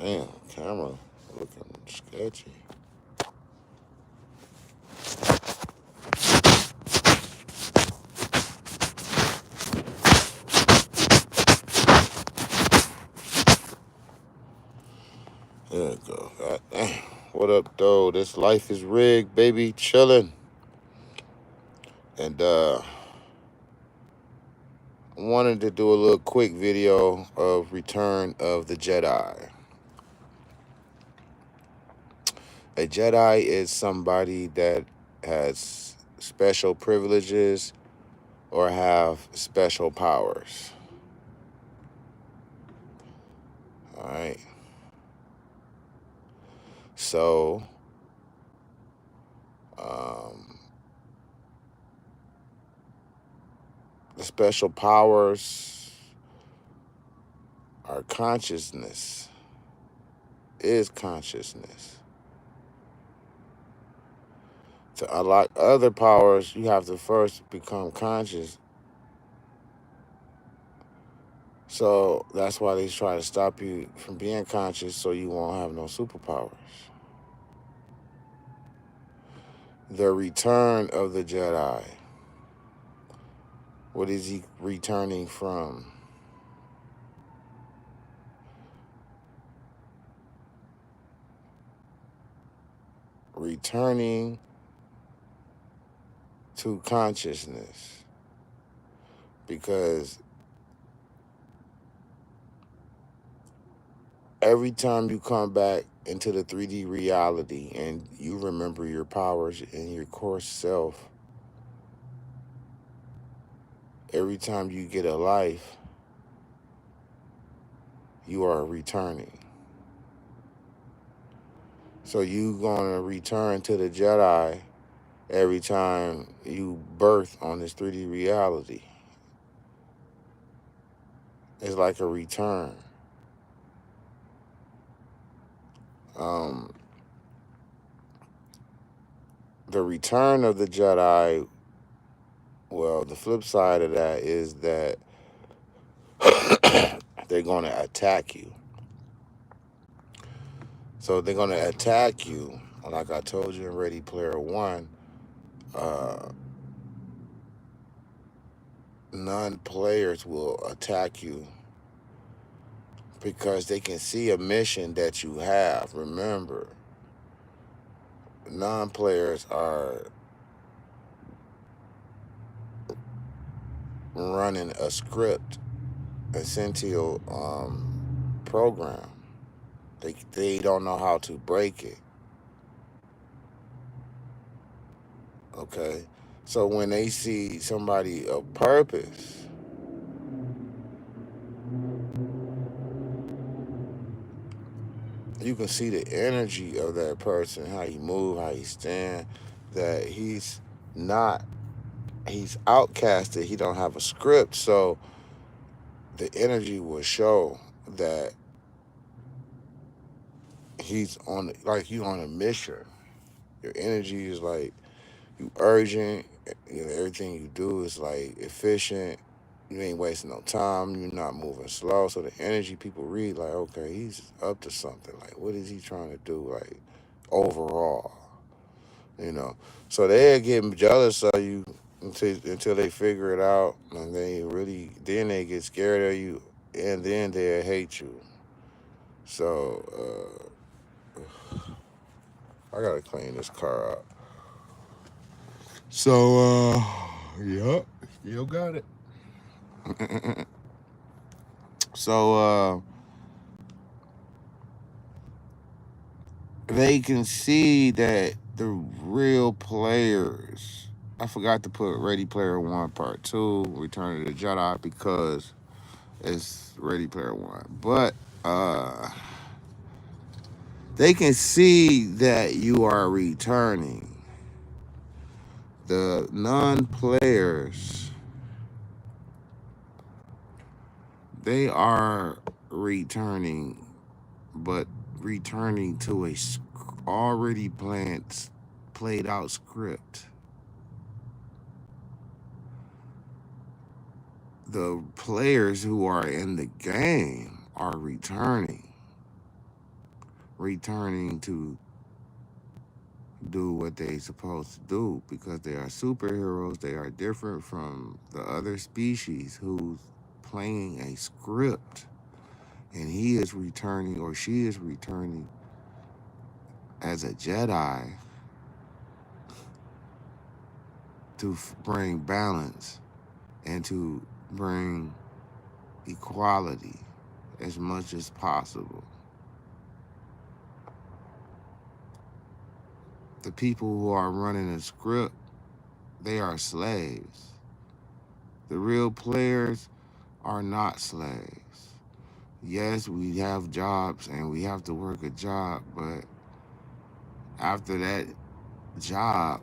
Damn, camera looking sketchy. There it go. God damn. What up, though? This Life is Rigged, baby. Chilling. And wanted to do a little quick video of Return of the Jedi. A Jedi is somebody that has special privileges or have special powers. All right. So, the special powers are consciousness, is consciousness. To unlock other powers, you have to first become conscious. So that's why they try to stop you from being conscious so you won't have no superpowers. The return of the Jedi. What is he returning from? Returning to consciousness. Because every time you come back into the 3D reality and you remember your powers and your core self, every time you get a life, you are returning. So you gonna return to the Jedi every time you birth on this 3D reality. It's like a return. The return of the Jedi, well, the flip side of that is that they're going to attack you. So they're going to attack you, like I told you in Ready Player One. Non-players will attack you because they can see a mission that you have. Remember, non-players are running a script, a Centil program. They don't know how to break it. Okay? So when they see somebody of purpose, you can see the energy of that person, how he move, how he stand, that he's outcasted, he don't have a script, so the energy will show that he's on, like you on a mission. Your energy is like, you urgent, everything you do is like efficient, you ain't wasting no time, you're not moving slow. So the energy people read like, okay, he's up to something. Like, what is he trying to do, like, overall? So they're getting jealous of you until they figure it out, and then they get scared of you, and then they hate you. So I gotta clean this car up. So yep, still got it. So they can see that the real players. I forgot to put Ready Player One Part 2, Return of the Jedi, because it's Ready Player One. But they can see that you are returning. The non-players, they are returning, but returning to a already played out script. The players who are in the game are returning. returning to do what they supposed to do because they are superheroes. They are different from the other species who's playing a script, and he is returning or she is returning as a Jedi to bring balance and to bring equality as much as possible. The people who are running the script, they are slaves. The real players are not slaves. Yes, we have jobs and we have to work a job, but after that job,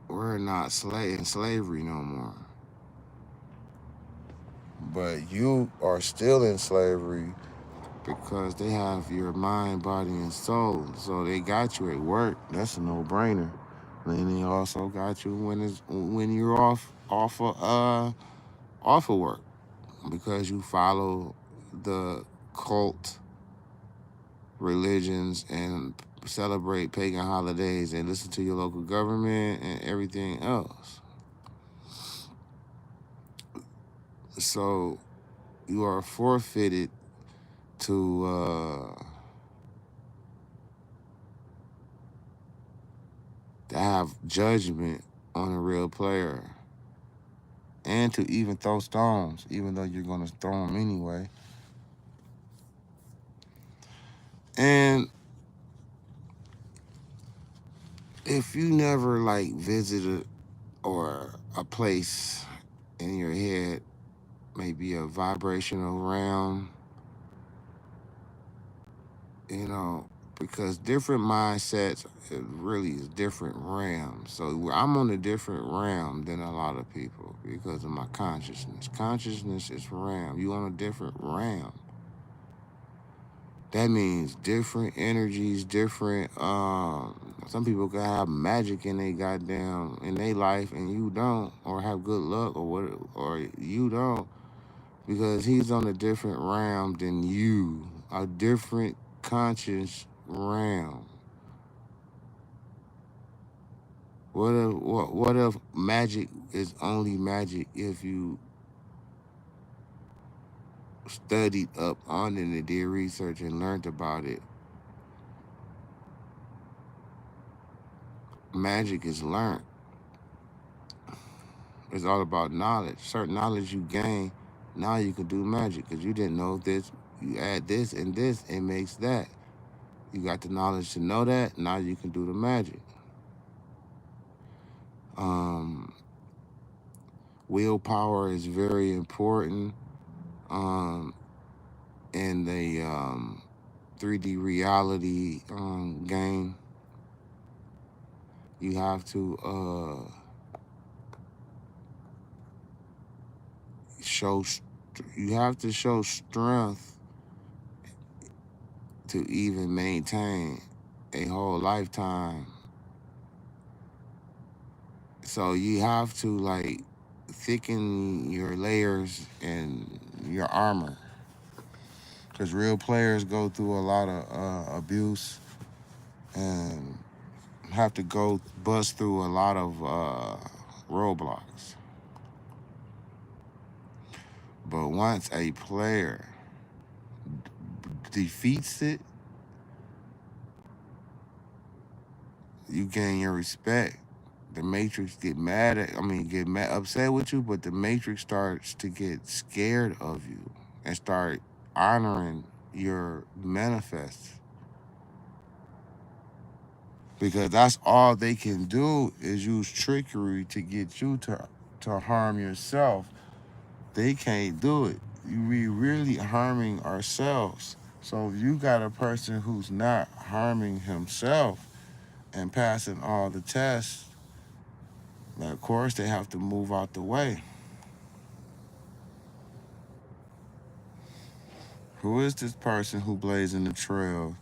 we're not in slavery no more. But you are still in slavery because they have your mind, body, and soul. So they got you at work. That's a no-brainer. And they also got you when you're off of work because you follow the cult religions and celebrate pagan holidays and listen to your local government and everything else. So you are forfeited to have judgment on a real player and to even throw stones, even though you're going to throw them anyway. And if you never like visited or a place in your head, maybe a vibrational realm, because different mindsets, it really is different realms. So I'm on a different realm than a lot of people because of my consciousness. Consciousness is realm. You on a different realm. That means different energies, different. Some people can have magic in their life, and you don't, or have good luck, or you don't, because he's on a different realm than you, a different conscious realm. What if magic is only magic if you studied up on it and did research and learned about it? Magic is learned. It's all about knowledge. Certain knowledge you gain, now you can do magic because you didn't know this. You add this, it makes that. You got the knowledge to know that, now you can do the magic. Willpower is very important in the 3D reality game. You have to show strength to even maintain a whole lifetime. So you have to like thicken your layers and your armor, because real players go through a lot of abuse and have to bust through a lot of roadblocks. But once a player defeats it, you gain your respect. The Matrix get upset with you, but the Matrix starts to get scared of you and start honoring your manifests. Because that's all they can do is use trickery to get you to harm yourself. They can't do it. We really harming ourselves. So if you got a person who's not harming himself and passing all the tests, then of course they have to move out the way. Who is this person who blazing the trail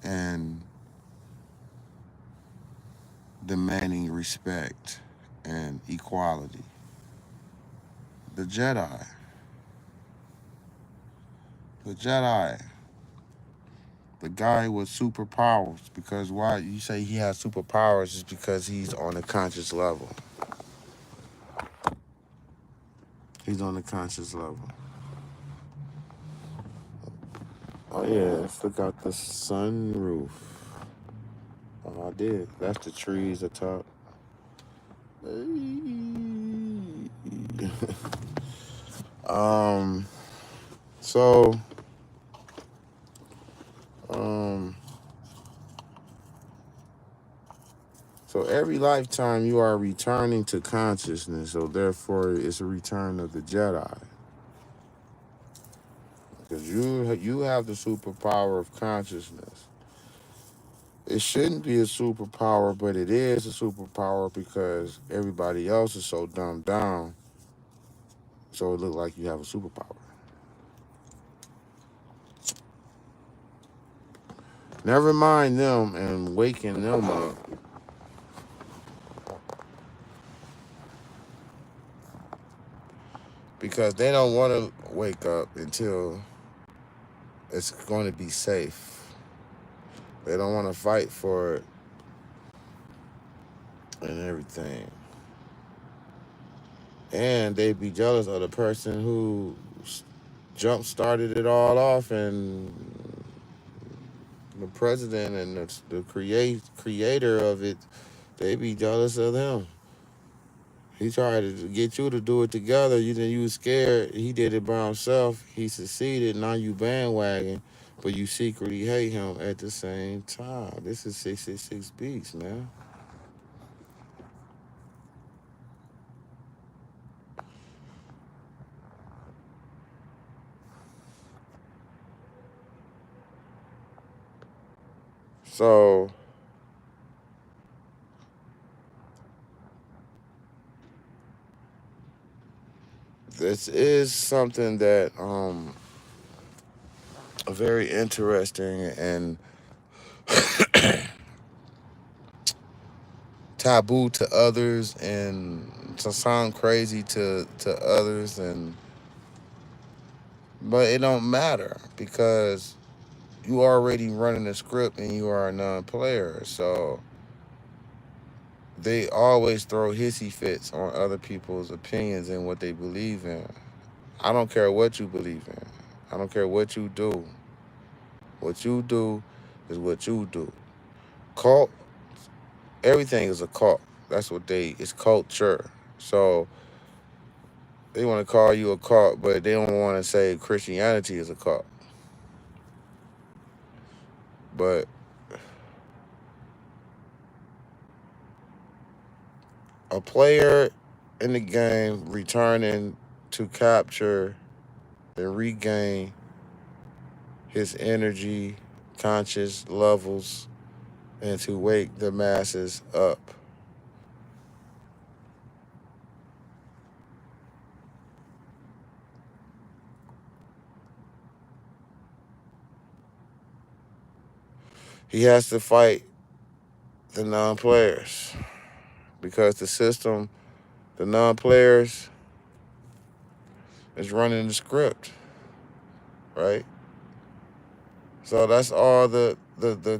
and demanding respect and equality? The Jedi. The Jedi. the guy with superpowers. Because why you say he has superpowers is because he's on a conscious level. He's on the conscious level. Oh yeah, let's look out the sunroof. Oh, I did. That's the trees atop. um. So. Um. So every lifetime you are returning to consciousness. So therefore, it's a return of the Jedi. Because you have the superpower of consciousness. It shouldn't be a superpower, but it is a superpower because everybody else is so dumbed down. So it looks like you have a superpower. Never mind them and waking them up. Because they don't want to wake up until it's going to be safe. They don't want to fight for it and everything. And they'd be jealous of the person who jump started it all off, and the president and the creator of it, they be jealous of him. He tried to get you to do it together. You was scared. He did it by himself. He succeeded. Now you bandwagon, but you secretly hate him at the same time. This is 666 Beats, man. So this is something that very interesting and taboo to others, and to sound crazy to others, and but it don't matter because you already running the script and you are a non-player. So they always throw hissy fits on other people's opinions and what they believe in. I don't care what you believe in. I don't care what you do. What you do is what you do. Cult, everything is a cult. That's what it's culture. So they want to call you a cult, but they don't want to say Christianity is a cult. But a player in the game returning to capture and regain his energy, conscious levels, and to wake the masses up. He has to fight the non-players because the system, the non-players, is running the script, right? So that's all the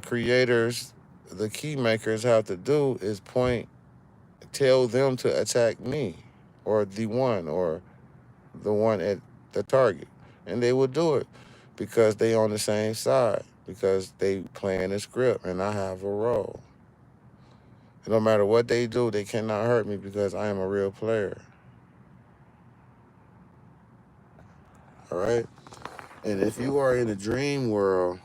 creators, the key makers have to do is tell them to attack me or the one at the target. And they will do it because they on the same side, because they playing the script and I have a role. And no matter what they do, they cannot hurt me because I am a real player. All right? And if you are in a dream world,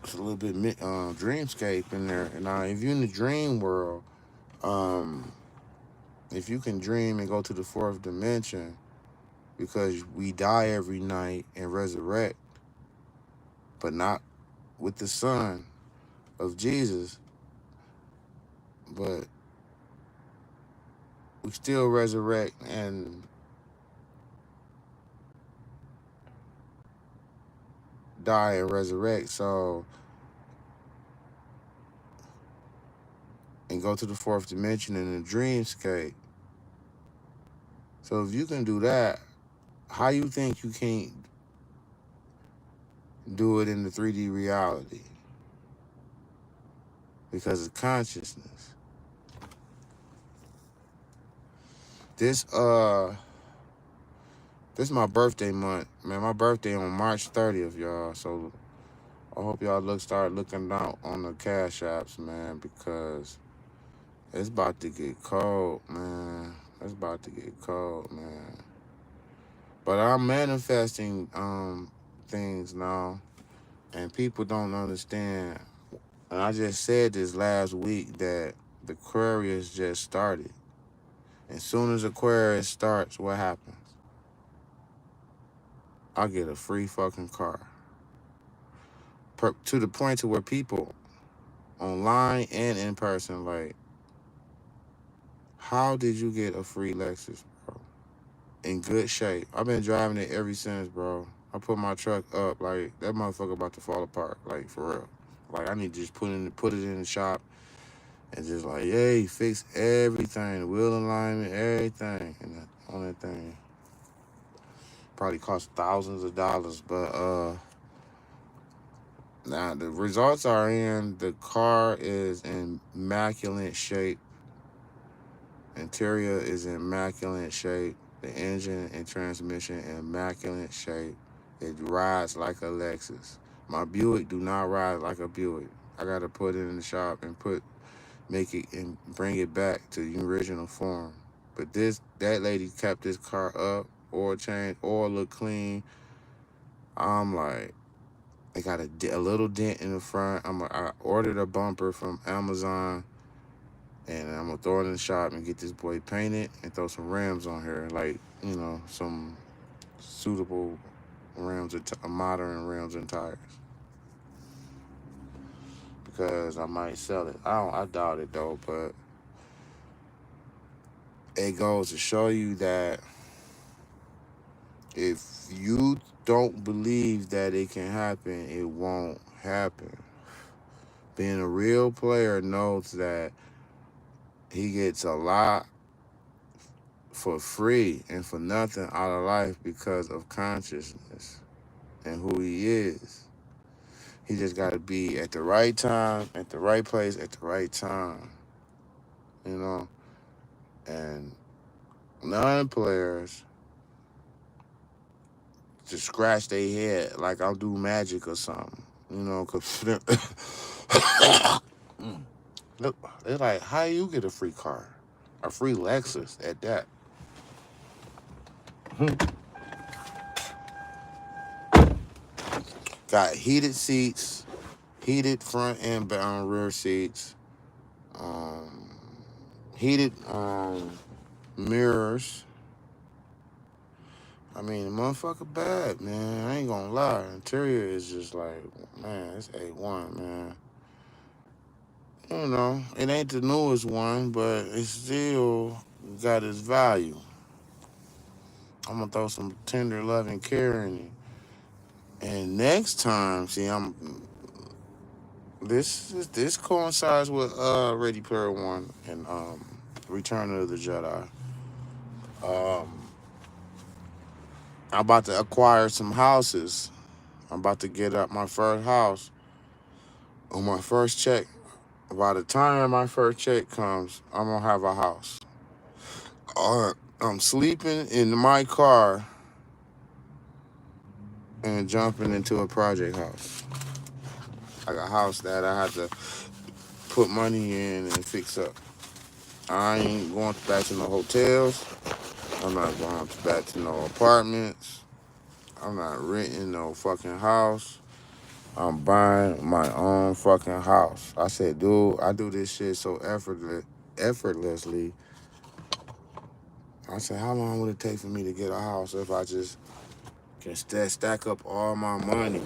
it's a little bit dreamscape in there. And now, if you're in the dream world, um, if you can dream and go to the fourth dimension, because we die every night and resurrect, but not with the Son of Jesus, but we still resurrect and die and resurrect. So, and go to the fourth dimension in a dreamscape. So if you can do that, How you think you can't do it in the 3D reality? Because of consciousness. This is my birthday month, man. My birthday on March 30th, y'all. So I hope y'all start looking out on the cash apps, man, because it's about to get cold, man. It's about to get cold, man. But I'm manifesting things now, and people don't understand. And I just said this last week that the Aquarius just started. As soon as Aquarius starts, what happens? I get a free fucking car. To the point to where people online and in person, like, how did you get a free Lexus, bro? In good shape. I've been driving it ever since, bro. I put my truck up, like, that motherfucker about to fall apart, like, for real. Like, I need to just put it in the shop and just, like, yay, fix everything, the wheel alignment, everything, and on that thing. Probably cost thousands of dollars, but now the results are in. The car is in immaculate shape. Interior is in immaculate shape. The engine and transmission in immaculate shape. It rides like a Lexus. My Buick do not ride like a Buick. I gotta put it in the shop and make it and bring it back to the original form. But that lady kept this car up, oil change, oil look clean. I'm like, it got a little dent in the front. I ordered a bumper from Amazon, and I'm gonna throw it in the shop and get this boy painted and throw some rims on here, like, some suitable rims, modern rims and tires. Because I might sell it. I doubt it though, but it goes to show you that if you don't believe that it can happen, it won't happen. Being a real player knows that he gets a lot for free and for nothing out of life because of consciousness and who he is. He just got to be at the right time, at the right place, at the right time. And non-players just scratch their head like I'll do magic or something. Because look, they're like, how you get a free car? A free Lexus at that. Got heated seats, heated front and rear seats, heated mirrors. I mean, the motherfucker bad, man. I ain't gonna lie. Interior is just like, man, it's A1, man. It ain't the newest one, but it still got its value. I'm gonna throw some tender love and care in it. And next time, see, this coincides with Ready Player One and Return of the Jedi. I'm about to acquire some houses. I'm about to get up my first house on my first check. By the time my first check comes, I'm gonna have a house. Or I'm sleeping in my car and jumping into a project house. Like a house that I have to put money in and fix up. I ain't going back to no hotels. I'm not going back to no apartments. I'm not renting no fucking house. I'm buying my own fucking house. I said, dude, I do this shit so effortlessly. I said, how long would it take for me to get a house if I just can stack up all my money?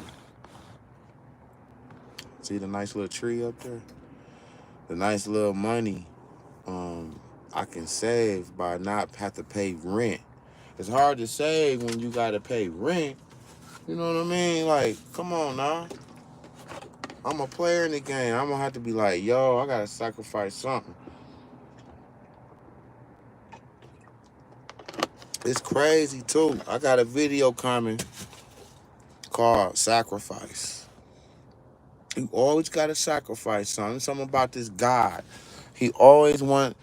See the nice little tree up there? The nice little money I can save by not have to pay rent. It's hard to save when you got to pay rent. You know what I mean? Like, come on now. I'm a player in the game. I'm going to have to be like, yo, I got to sacrifice something. It's crazy too. I got a video coming called Sacrifice. You always gotta sacrifice something. Something about this God. He always want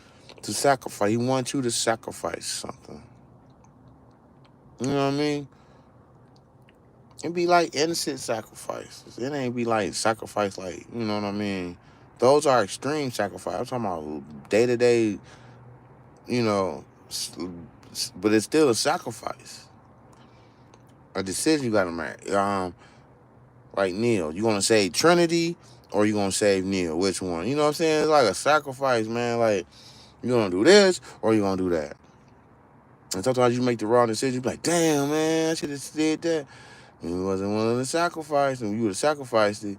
to sacrifice. He wants you to sacrifice something. You know what I mean? It be like innocent sacrifices. It ain't be like sacrifice like, you know what I mean? Those are extreme sacrifice. I'm talking about day to day, you know, but it's still a sacrifice. A decision you gotta make. Like Neil, you gonna save Trinity or you gonna save Neil? Which one? You know what I'm saying? It's like a sacrifice, man. Like, you gonna do this or you gonna do that? And sometimes you make the wrong decision. You be like, damn, man, I should have did that. And you wasn't willing to sacrifice, and you would have sacrificed it.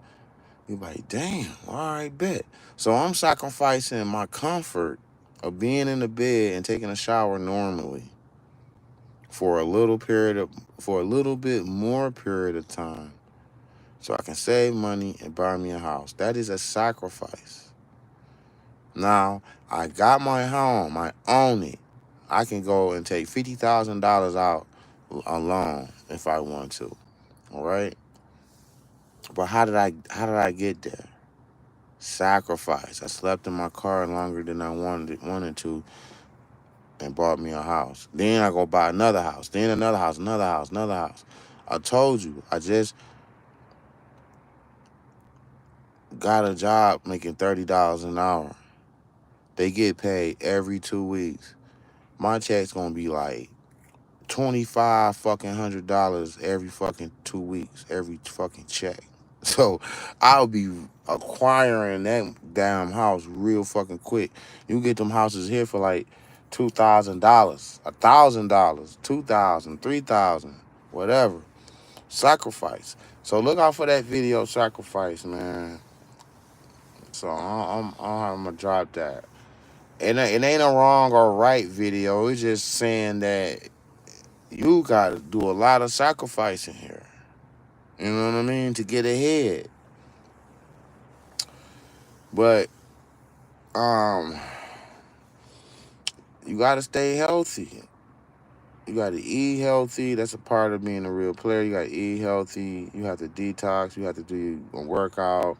You be like, damn, all right, bet. So I'm sacrificing my comfort of being in the bed and taking a shower normally for a little bit more period of time, so I can save money and buy me a house. That is a sacrifice. Now, I got my home. I own it. I can go and take $50,000 out alone if I want to. All right? But how did I get there? Sacrifice. I slept in my car longer than I wanted to and bought me a house. Then I go buy another house. Then another house, another house, another house. I told you, I just got a job making $30 an hour. They get paid every 2 weeks. My check's gonna be like $2,500 every fucking 2 weeks, every fucking check. So I'll be acquiring that damn house real fucking quick. You get them houses here for like $2,000, $1,000, 2,000, 3,000, whatever. Sacrifice. So look out for that video, Sacrifice, man. So I'm gonna drop that. And it ain't a wrong or right video. It's just saying that you gotta do a lot of sacrificing here. You know what I mean? To get ahead. But you gotta stay healthy. You gotta eat healthy. That's a part of being a real player. You gotta eat healthy. You have to detox. You have to do a workout.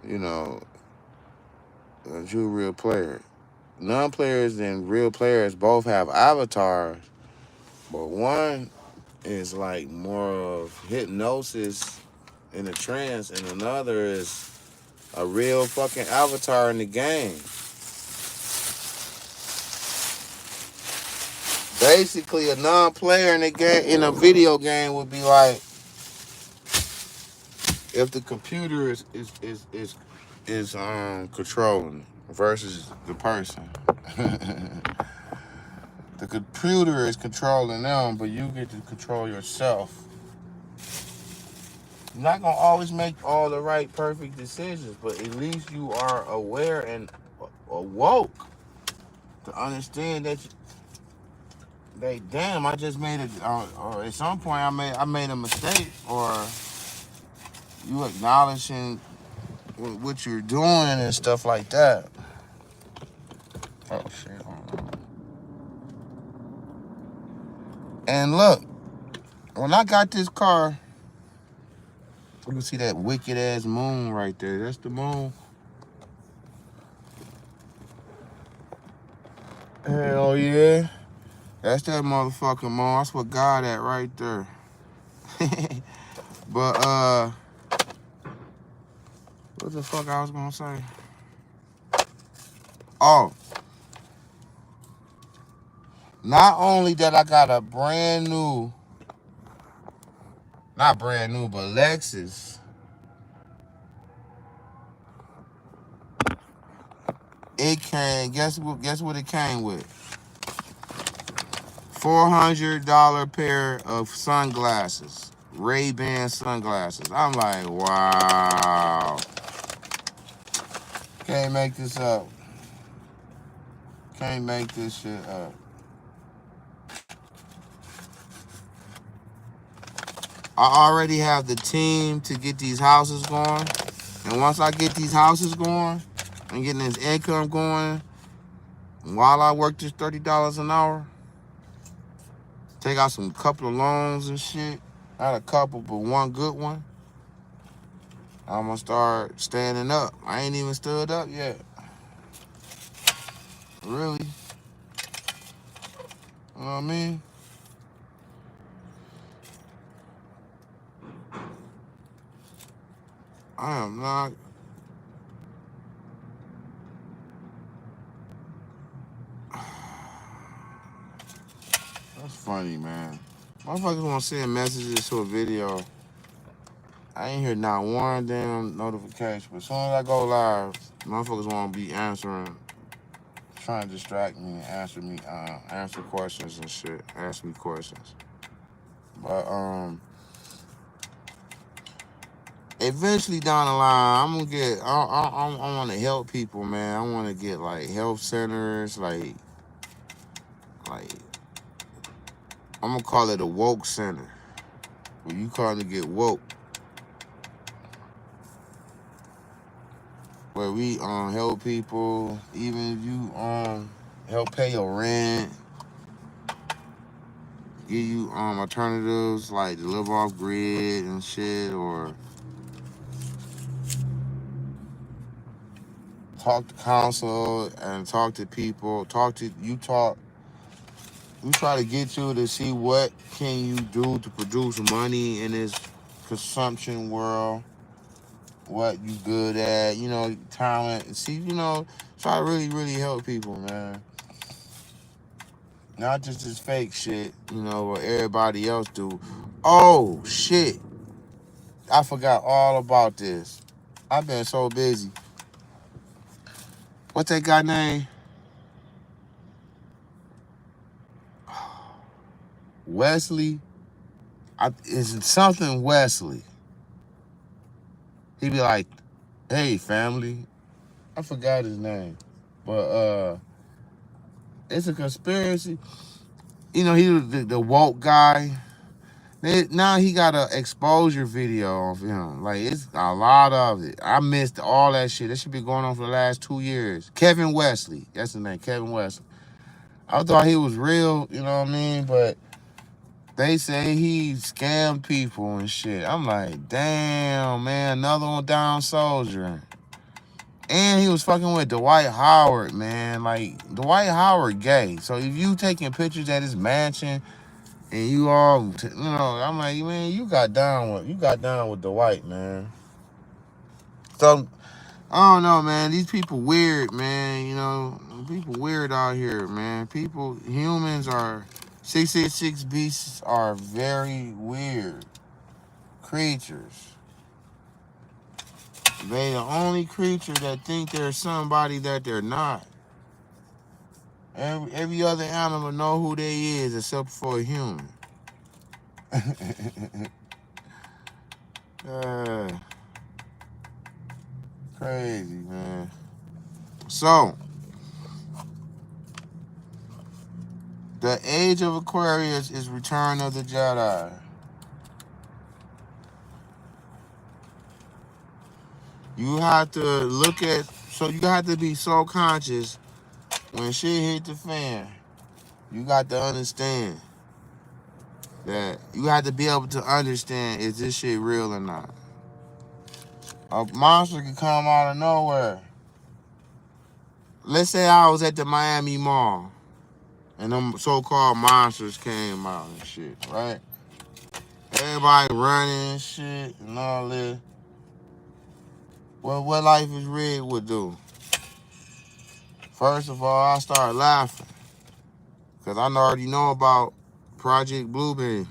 You know, you're a real player. Non-players and real players both have avatars, but one is like more of hypnosis in a trance, and another is a real fucking avatar in the game. Basically, a non-player in the game, in a video game, would be like if the computer is controlling versus the person. The computer is controlling them, but you get to control yourself. You're not gonna always make all the right, perfect decisions, but at least you are aware and awoke to understand that. Damn, I just made it, or at some point I made a mistake, or you acknowledging what you're doing and stuff like that. Oh shit! Hold on. And look, when I got this car, you can see that wicked ass moon right there. That's the moon. Hell yeah. That's that motherfucking moon. That's what God at right there. But what the fuck I was gonna say? Oh, not only that I got a brand new, not brand new, but Lexus. It came, guess what it came with? $400 pair of sunglasses. Ray-Ban sunglasses. I'm like, wow. Can't make this up. Can't make this shit up. I already have the team to get these houses going. And once I get these houses going, and getting this income going while I work this $30 an hour. Take out some couple of loans and shit. Not a couple, but one good one. I'm gonna start standing up. I ain't even stood up yet. Really. You know what I mean? I am not. That's funny, man. Motherfuckers want to send messages to a video. I ain't hear not one damn notification. But as soon as I go live, motherfuckers want to be answering, trying to distract me and answer questions and shit. Ask me questions. But eventually down the line, I'm gonna get. I want to help people, man. I want to get like health centers, like I'm gonna call it a woke center. Where you call to get woke. Where we help people, even if you help pay your rent, give you alternatives like to live off grid and shit, or talk to counsel and talk to people. We try to get you to see what can you do to produce money in this consumption world. What you good at, talent. See, try to really, really help people, man. Not just this fake shit, what everybody else do. Oh, shit. I forgot all about this. I've been so busy. What's that guy name? Wesley? It's something Wesley. He be like, hey, family. I forgot his name. But it's a conspiracy. He was the woke guy. Now he got an exposure video of him. Like, it's a lot of it. I missed all that shit. That should be going on for the last 2 years. Kevin Wesley. That's his name, Kevin Wesley. I thought he was real, you know what I mean? But they say he scammed people and shit. I'm like, damn, man, another one down soldier. And he was fucking with Dwight Howard, man. Like, Dwight Howard gay. So if you taking pictures at his mansion and you all, I'm like, man, you got down with Dwight, man. So I don't know, man. These people weird, man. People weird out here, man. Humans are 666 beasts are very weird creatures. They the only creature that think they're somebody that they're not. Every other animal know who they is except for a human. Crazy, man. So, the age of Aquarius is Return of the Jedi. You have to you have to be so conscious when shit hit the fan. You got to understand that you have to be able to understand, is this shit real or not? A monster can come out of nowhere. Let's say I was at the Miami Mall and them so-called monsters came out and shit, right? Everybody running and shit and all this. Well, what Lifeizzrigged would do? First of all, I start laughing. Because I already know about Project Bluebeam.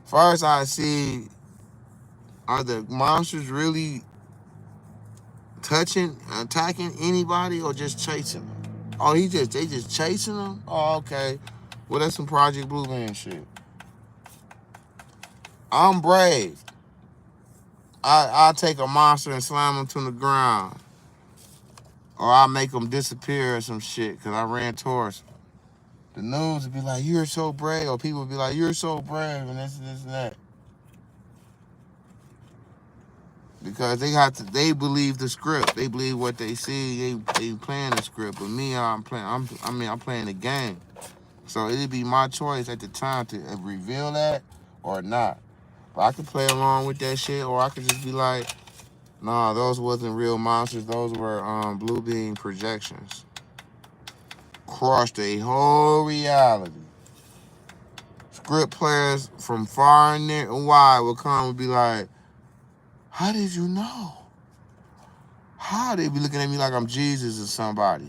First, I see, are the monsters really attacking anybody or just chasing them? Oh, they just chasing them? Oh, okay. Well, that's some Project Bluebeam shit. I'm brave. I take a monster and slam him to the ground. Or I make them disappear or some shit because I ran towards them. The news would be like, you're so brave. Or people would be like, you're so brave and this and that. because they believe the script. They believe what they see. They playing the script. But me, I'm playing the game. So it'd be my choice at the time to reveal that or not. But I could play along with that shit, or I could just be like, nah, those wasn't real monsters. Those were blue beam projections. Crushed a whole reality. Script players from far and near and wide will come and be like, how did you know? How? They be looking at me like I'm Jesus or somebody.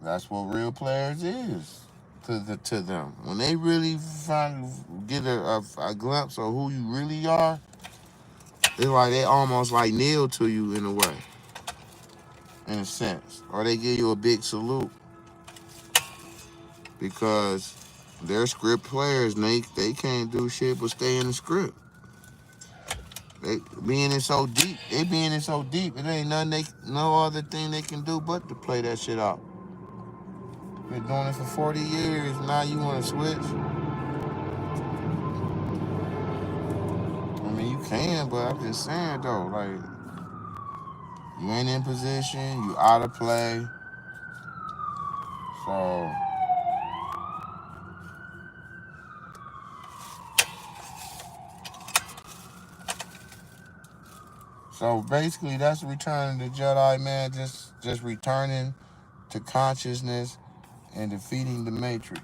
That's what real players is to them. When they really get a glimpse of who you really are, it's like they almost like kneel to you in a way, in a sense. Or they give you a big salute because they're script players and they can't do shit but stay in the script. They being in so deep, it ain't nothing no other thing they can do but to play that shit out. Been doing it for 40 years, now you wanna switch? I mean, you can, but I'm just saying though, like, you ain't in position, you out of play. So, basically, that's returning to Jedi, man. Just returning to consciousness and defeating the Matrix.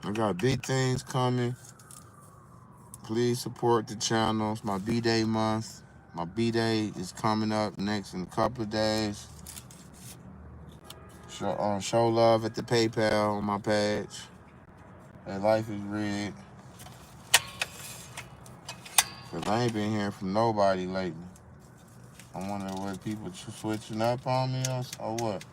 I got big things coming. Please support the channel. It's my B-Day month. My B-Day is coming up next in a couple of days. Show love at the PayPal on my page. That Lifeizzrigged. Because I ain't been hearing from nobody lately. I wonder what people switching up on me or what.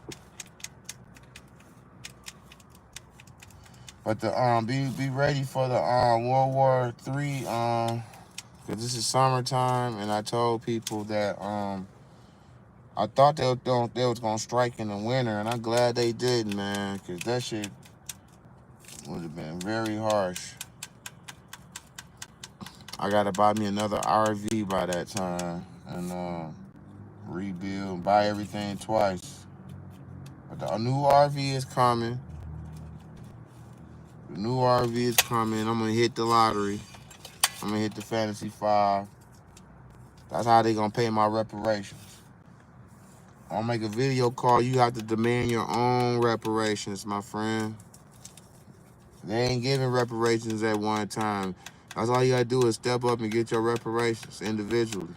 But be ready for the World War III because this is summertime, and I told people that I thought they was gonna strike in the winter, and I'm glad they didn't, man, because that shit would have been very harsh. I gotta buy me another RV by that time and rebuild, buy everything twice. But the new RV is coming. The new RV is coming. I'm gonna hit the lottery. I'm gonna hit the Fantasy 5. That's how they gonna pay my reparations. I'll make a video call. You have to demand your own reparations, my friend. They ain't giving reparations at one time. That's all you gotta do is step up and get your reparations individually.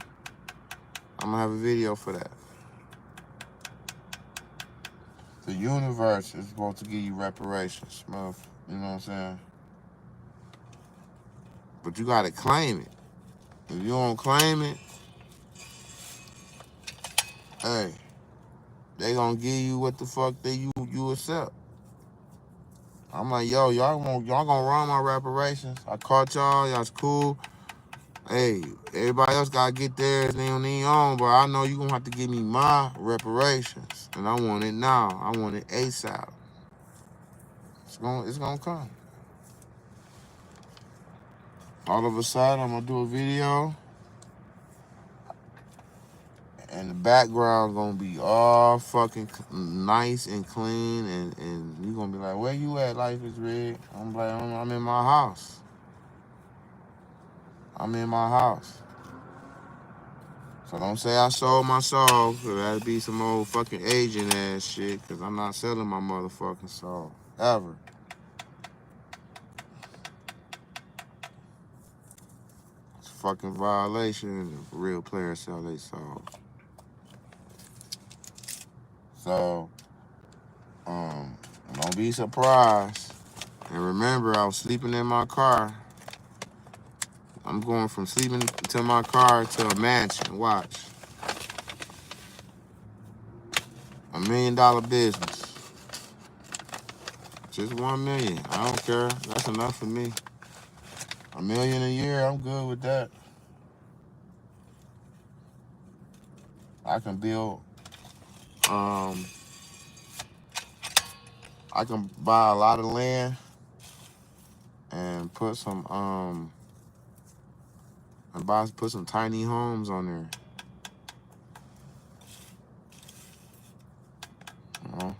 I'm gonna have a video for that. The universe is supposed to give you reparations, Smurf. You know what I'm saying? But you gotta claim it. If you don't claim it, hey, they gonna give you what the fuck you accept. I'm like, yo, y'all gonna run my reparations. I caught y'all's cool. Hey, everybody else gotta get theirs on their own, but I know you gonna have to give me my reparations. And I want it now. I want it ASAP. It's gonna come. All of a sudden, I'm gonna do a video, and the background gonna be all fucking nice and clean, and you gonna be like, where you at, Lifeizzrigged? I'm like, I'm in my house. I'm in my house. So don't say I sold my soul, because that'd be some old fucking agent ass shit, because I'm not selling my motherfucking soul. Ever. It's a fucking violation if a real player sell their soul. So, don't be surprised. And remember, I was sleeping in my car. I'm going from sleeping to my car to a mansion. Watch. $1 million business. Just 1 million. I don't care. That's enough for me. $1 million a year, I'm good with that. I can build, I can buy a lot of land and put some put some tiny homes on there. You know?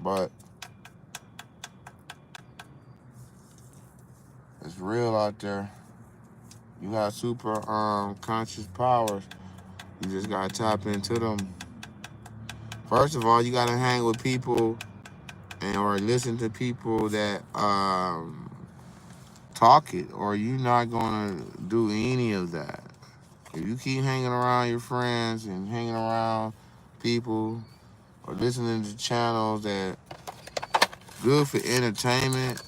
But it's real out there. You got super conscious powers. You just gotta tap into them. First of all, you gotta hang with people or listen to people that talk it, or you're not gonna do any of that. If you keep hanging around your friends and hanging around people or listening to channels that good for entertainment,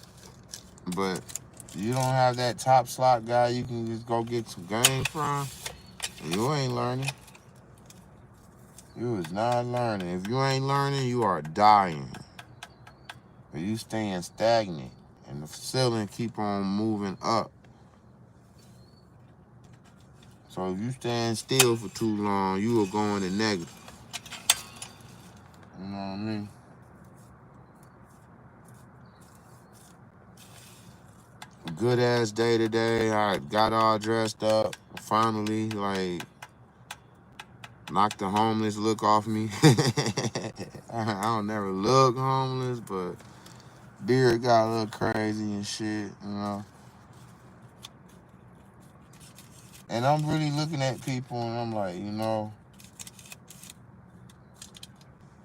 but you don't have that top slot guy you can just go get some game from, you ain't learning. You is not learning. If you ain't learning, you are dying. If you staying stagnant and the ceiling keep on moving up. So if you stand still for too long, you will go into negative. You know what I mean? A good ass day today. I got all dressed up. Finally, like, knocked the homeless look off me. I don't never look homeless, but beard got a little crazy and shit, you know. And I'm really looking at people and I'm like, you know,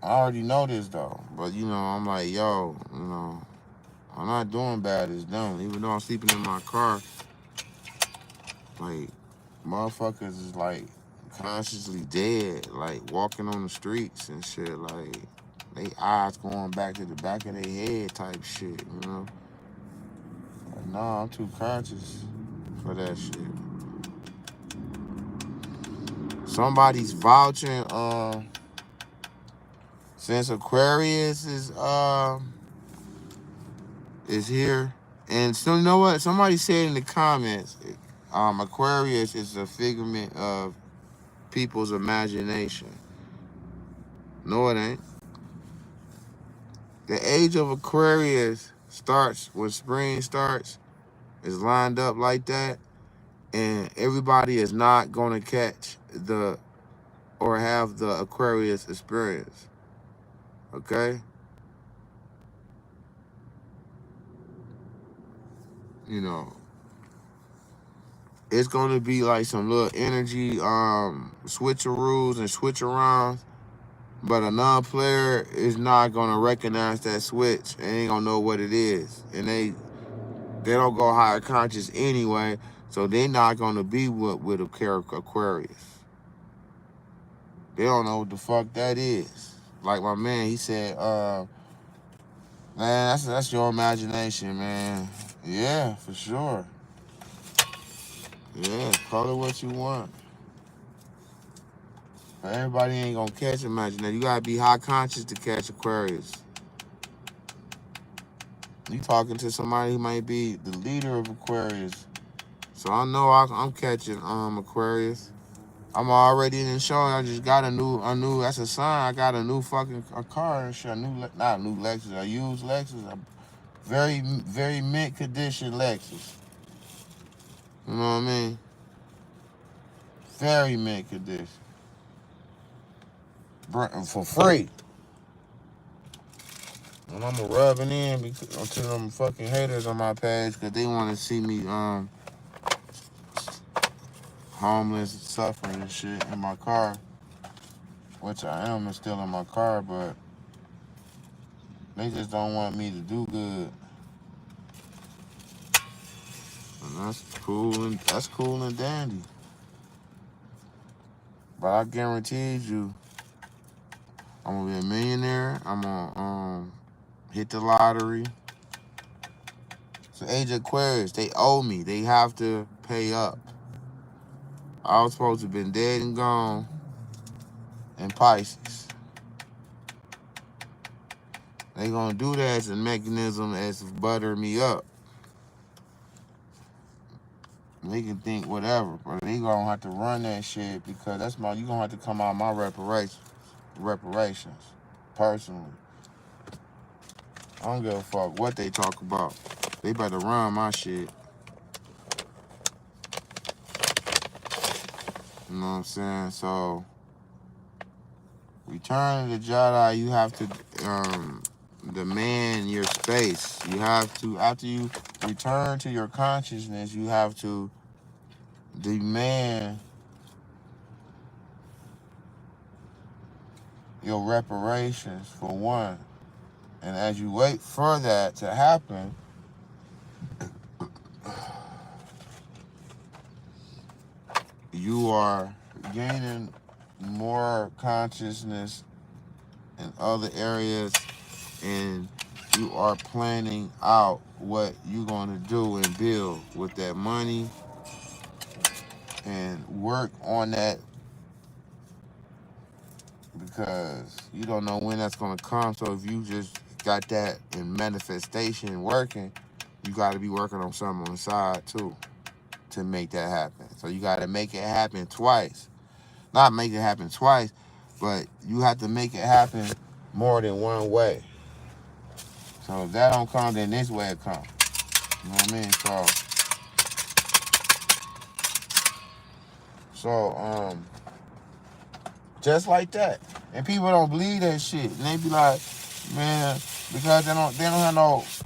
I already know this though, but you know, I'm like, yo, you know, I'm not doing bad as them. Even though I'm sleeping in my car, like, motherfuckers is like consciously dead, like walking on the streets and shit, like they eyes going back to the back of their head type shit, you know. Like, nah, I'm too conscious for that shit. Somebody's vouching, since Aquarius is here, and so you know what? Somebody said in the comments, Aquarius is a figment of people's imagination. No, it ain't. The age of Aquarius starts when spring starts, is lined up like that, and everybody is not gonna catch the or have the Aquarius experience. Okay? You know, it's gonna be like some little energy switcheroos and switch-arounds, but a non-player is not gonna recognize that switch and ain't gonna know what it is. And they don't go higher conscious anyway, so they're not gonna be with Aquarius. They don't know what the fuck that is. Like my man, he said, man, that's your imagination, man. Yeah, for sure. Yeah, call it what you want. But everybody ain't gonna catch imagination. You gotta be high conscious to catch Aquarius. You talking to somebody who might be the leader of Aquarius. So I know I'm catching Aquarius. I'm already in the show. I just got a new. That's a sign. I got a new fucking car and shit. Not a new Lexus. A used Lexus. A very, very mint condition Lexus. You know what I mean? Very mint condition. For free. And I'm rubbing in to them fucking haters on my page because they want to see me homeless, suffering and shit in my car, which I am still in my car, but they just don't want me to do good. And that's cool and dandy. But I guarantee you, I'm gonna be a millionaire. I'm gonna hit the lottery. So Age of Aquarius, they owe me. They have to pay up. I was supposed to have been dead and gone in Pisces. They gonna do that as a mechanism as to butter me up. They can think whatever, but they gonna have to run that shit because you gonna have to come out my reparations personally. I don't give a fuck what they talk about. They better run my shit. You know what I'm saying? So, return to the Jedi, you have to demand your space. You have to, after you return to your consciousness, you have to demand your reparations for one. And as you wait for that to happen, you are gaining more consciousness in other areas, and you are planning out what you're going to do and build with that money and work on that, because you don't know when that's going to come. So if you just got that in manifestation working, you got to be working on something on the side too to make that happen. So you got to make it happen twice. Not make it happen twice, but you have to make it happen more than one way. So if that don't come, then this way it come. You know what I mean? So just like that. And people don't believe that shit. And they be like, man, because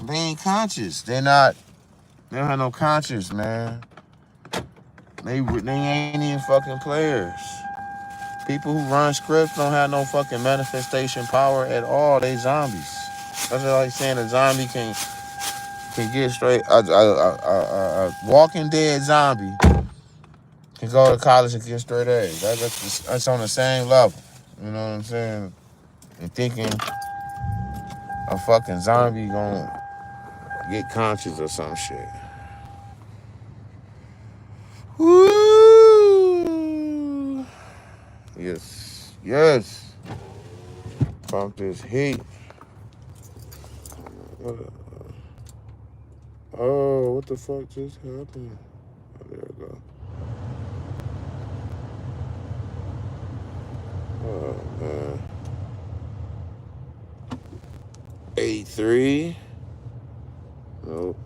they ain't conscious. They don't have no conscience, man. They ain't even fucking players. People who run scripts don't have no fucking manifestation power at all. They zombies. That's like saying a zombie can get straight. A Walking Dead zombie can go to college and get straight A's. That's on the same level. You know what I'm saying? And thinking a fucking zombie gonna get conscious or some shit. Woo! Yes. Fuck this heat. Oh, what the fuck just happened? Oh, there we go. Oh, man. 83. Nope.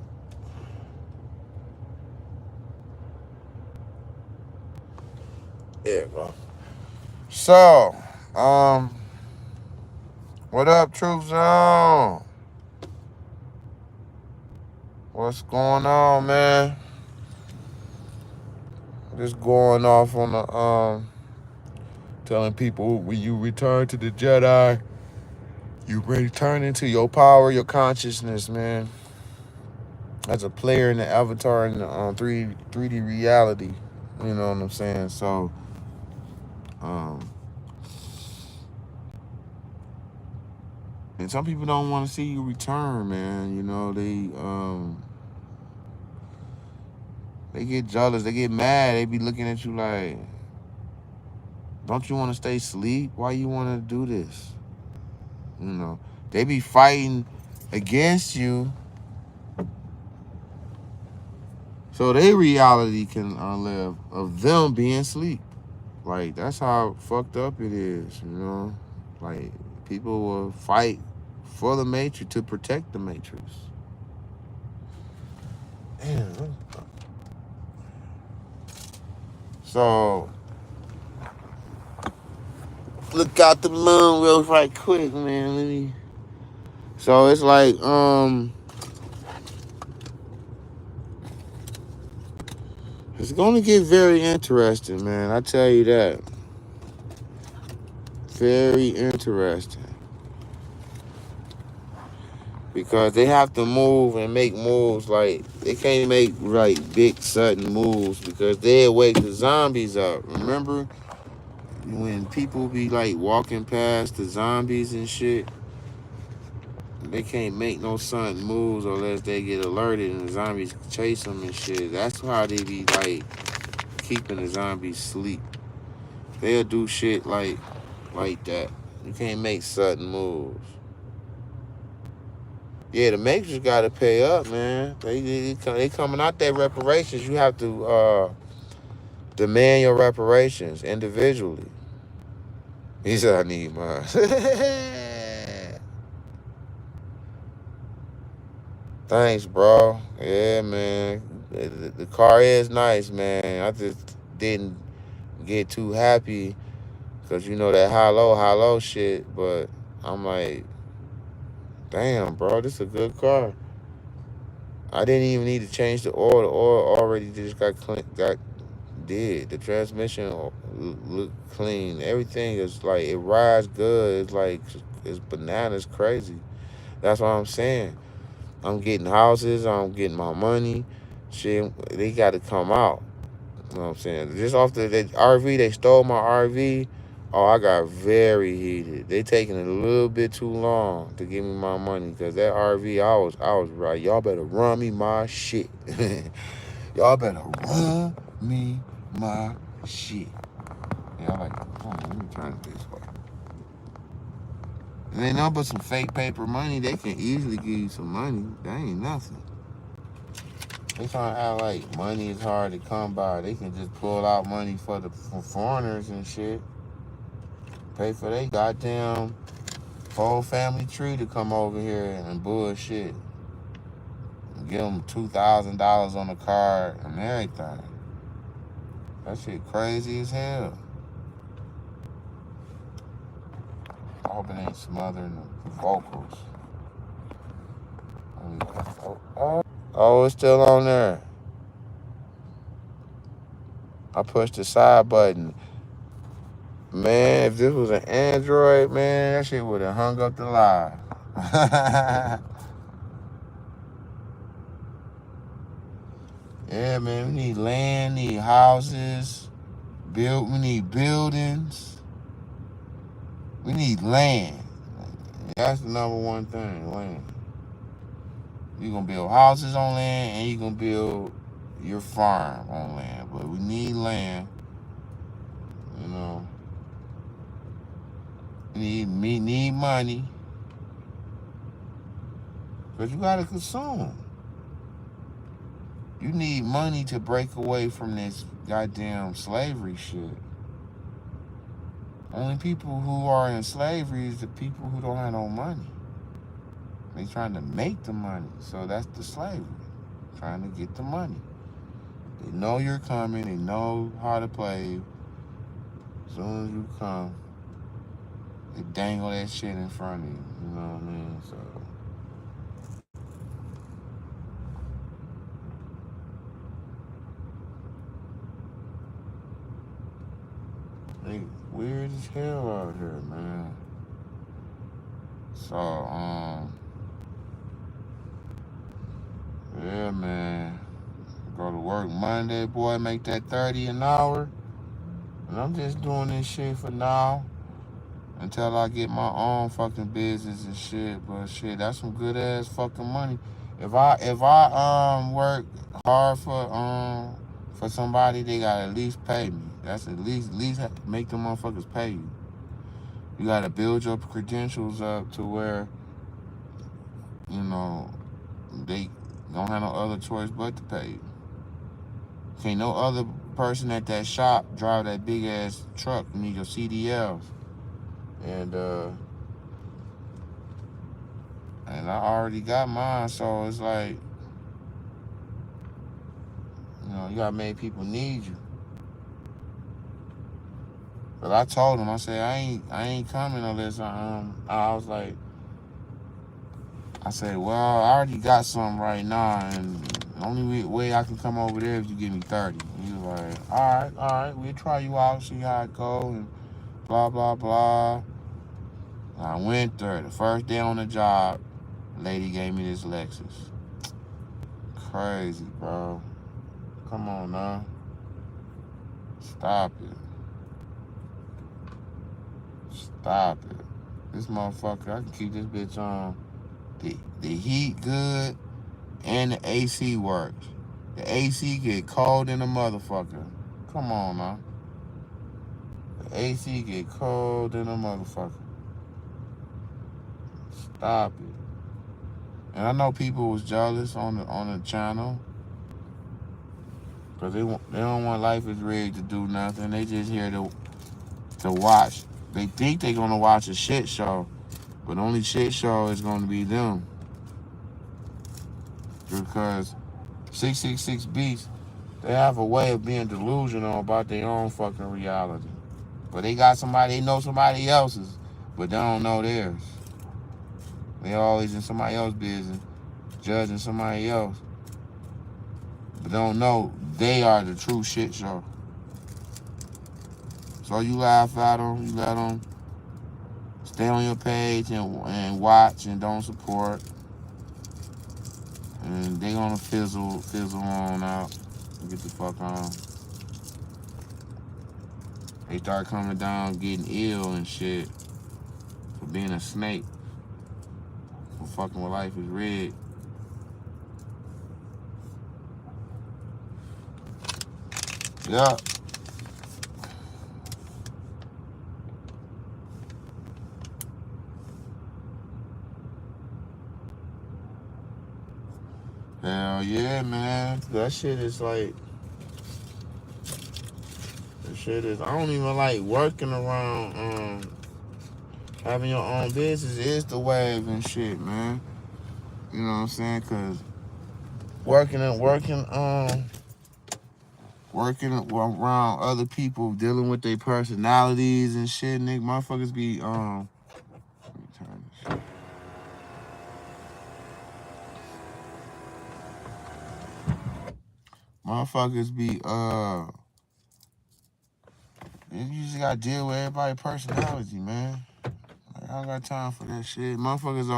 There we go. So, what up, Truth Zone? What's going on, man? Just going off on the telling people when you return to the Jedi, you return into your power, your consciousness, man. As a player in the avatar in the 3D reality, you know what I'm saying? So, and some people don't want to see you return, man. You know, they get jealous, they get mad, they be looking at you like, don't you want to stay asleep? Why you want to do this? You know, they be fighting against you so their reality can live of them being asleep. Like, that's how fucked up it is, you know? Like, people will fight for the Matrix to protect the Matrix. Damn. So, look out the moon real right quick, man. So it's like, it's gonna get very interesting, man. I tell you that. Very interesting. Because they have to move and make moves. Like, they can't make like big sudden moves because they'll wake the zombies up. Remember when people be like walking past the zombies and shit? They can't make no sudden moves unless they get alerted and the zombies chase them and shit. That's how they be like keeping the zombies asleep. They'll do shit like that. You can't make sudden moves. Yeah, the Matrix got to pay up, man. They coming out their reparations. You have to demand your reparations individually. He said, I need mine. Thanks, bro. Yeah, man. The car is nice, man. I just didn't get too happy because you know that high low shit. But I'm like, damn, bro, this is a good car. I didn't even need to change the oil. The oil already just got clean, got did. The transmission look clean. Everything is like it rides good. It's like it's bananas crazy. That's what I'm saying. I'm getting houses. I'm getting my money. Shit, they got to come out. You know what I'm saying? Just off the RV, they stole my RV. Oh, I got very heated. They taking it a little bit too long to give me my money because that RV, I was right. Y'all better run me my shit. Y'all better run me my shit. Yeah, I like, hold on, let me turn it this way. And they know but some fake paper money, they can easily give you some money. That ain't nothing. They trying to act like money is hard to come by. They can just pull out money for foreigners and shit. Pay for their goddamn whole family tree to come over here and bullshit. And give them $2,000 on the card and everything. That shit crazy as hell. I hope it ain't smothering the vocals. Oh, it's still on there. I pushed the side button. Man, if this was an Android, man, that shit would have hung up the line. Yeah, man, we need land, need houses, we need buildings. We need land. That's the number one thing, land. You're going to build houses on land and you're going to build your farm on land. But we need land, you know. We need money. But you got to consume. You need money to break away from this goddamn slavery shit. Only people who are in slavery is the people who don't have no money. They trying to make the money. So that's the slavery. Trying to get the money. They know you're coming. They know how to play. As soon as you come, they dangle that shit in front of you. You know what I mean? So they weird as hell out here, man. So, yeah, man. Go to work Monday, boy, make that 30 an hour. And I'm just doing this shit for now until I get my own fucking business and shit. But shit, that's some good ass fucking money. If I work hard for somebody, they gotta at least pay me. That's at least make them motherfuckers pay you. You gotta build your credentials up to where, you know, they don't have no other choice but to pay you. Can't no other person at that shop drive that big ass truck. You need your CDLs. And I already got mine, so it's like, you know, you gotta make people need you. But I told him, I said, I ain't coming unless I was like, I said, well, I already got something right now, and the only way I can come over there is if you give me 30. And he was like, all right, we'll try you out, see how it goes, and blah, blah, blah. And I went there. The first day on the job, lady gave me this Lexus. Crazy, bro. Come on now. Stop it. Stop it. This motherfucker, I can keep this bitch on. The heat good and the AC works. The AC get cold in a motherfucker. Come on now. The AC get cold in a motherfucker. Stop it. And I know people was jealous on the channel. Because they don't want Lifeizzrigged to do nothing. They just here to watch. They think they're going to watch a shit show. But the only shit show is going to be them. Because 666 Beats, they have a way of being delusional about their own fucking reality. But they got somebody, they know somebody else's, but they don't know theirs. They always in somebody else's business, judging somebody else, but don't know they are the true shit show. So you laugh at them, you let them stay on your page and watch and don't support. And they gonna fizzle on out and get the fuck on. They start coming down getting ill and shit for being a snake. For fucking with Lifeizzrigged. Yeah. Hell yeah, man. That shit is like, that shit is, I don't even like working around, having your own business is the wave and shit, man. You know what I'm saying? Cause working around other people, dealing with their personalities and shit, nigga, motherfuckers be, let me turn this shit. Motherfuckers be, you just gotta deal with everybody's personality, man. Like, I don't got time for that shit. Motherfuckers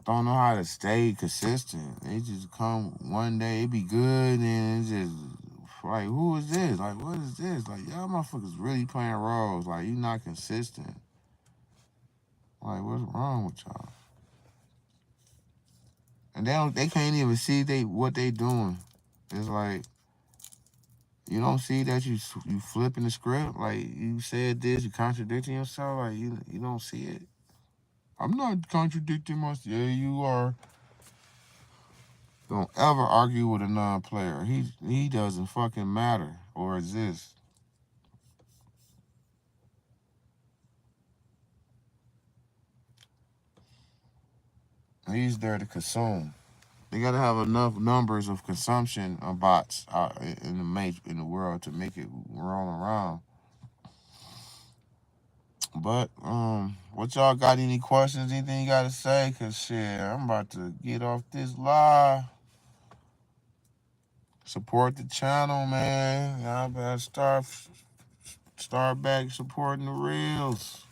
don't know how to stay consistent. They just come one day, it be good, and it's just like, who is this? Like, what is this? Like, y'all motherfuckers really playing roles. Like, you not consistent. Like, what's wrong with y'all? And they can't even see what they doing. It's like, you don't see that you flipping the script. Like, you said this, you contradicting yourself. Like, you don't see it. I'm not contradicting myself. Yeah, you are. Don't ever argue with a non-player. He doesn't fucking matter or exist. He's there to consume. They gotta have enough numbers of consumption of bots in the world to make it roll around. But what y'all got? Any questions? Anything you gotta say? Cause shit, I'm about to get off this live. Support the channel, man. Y'all better start back supporting the reels.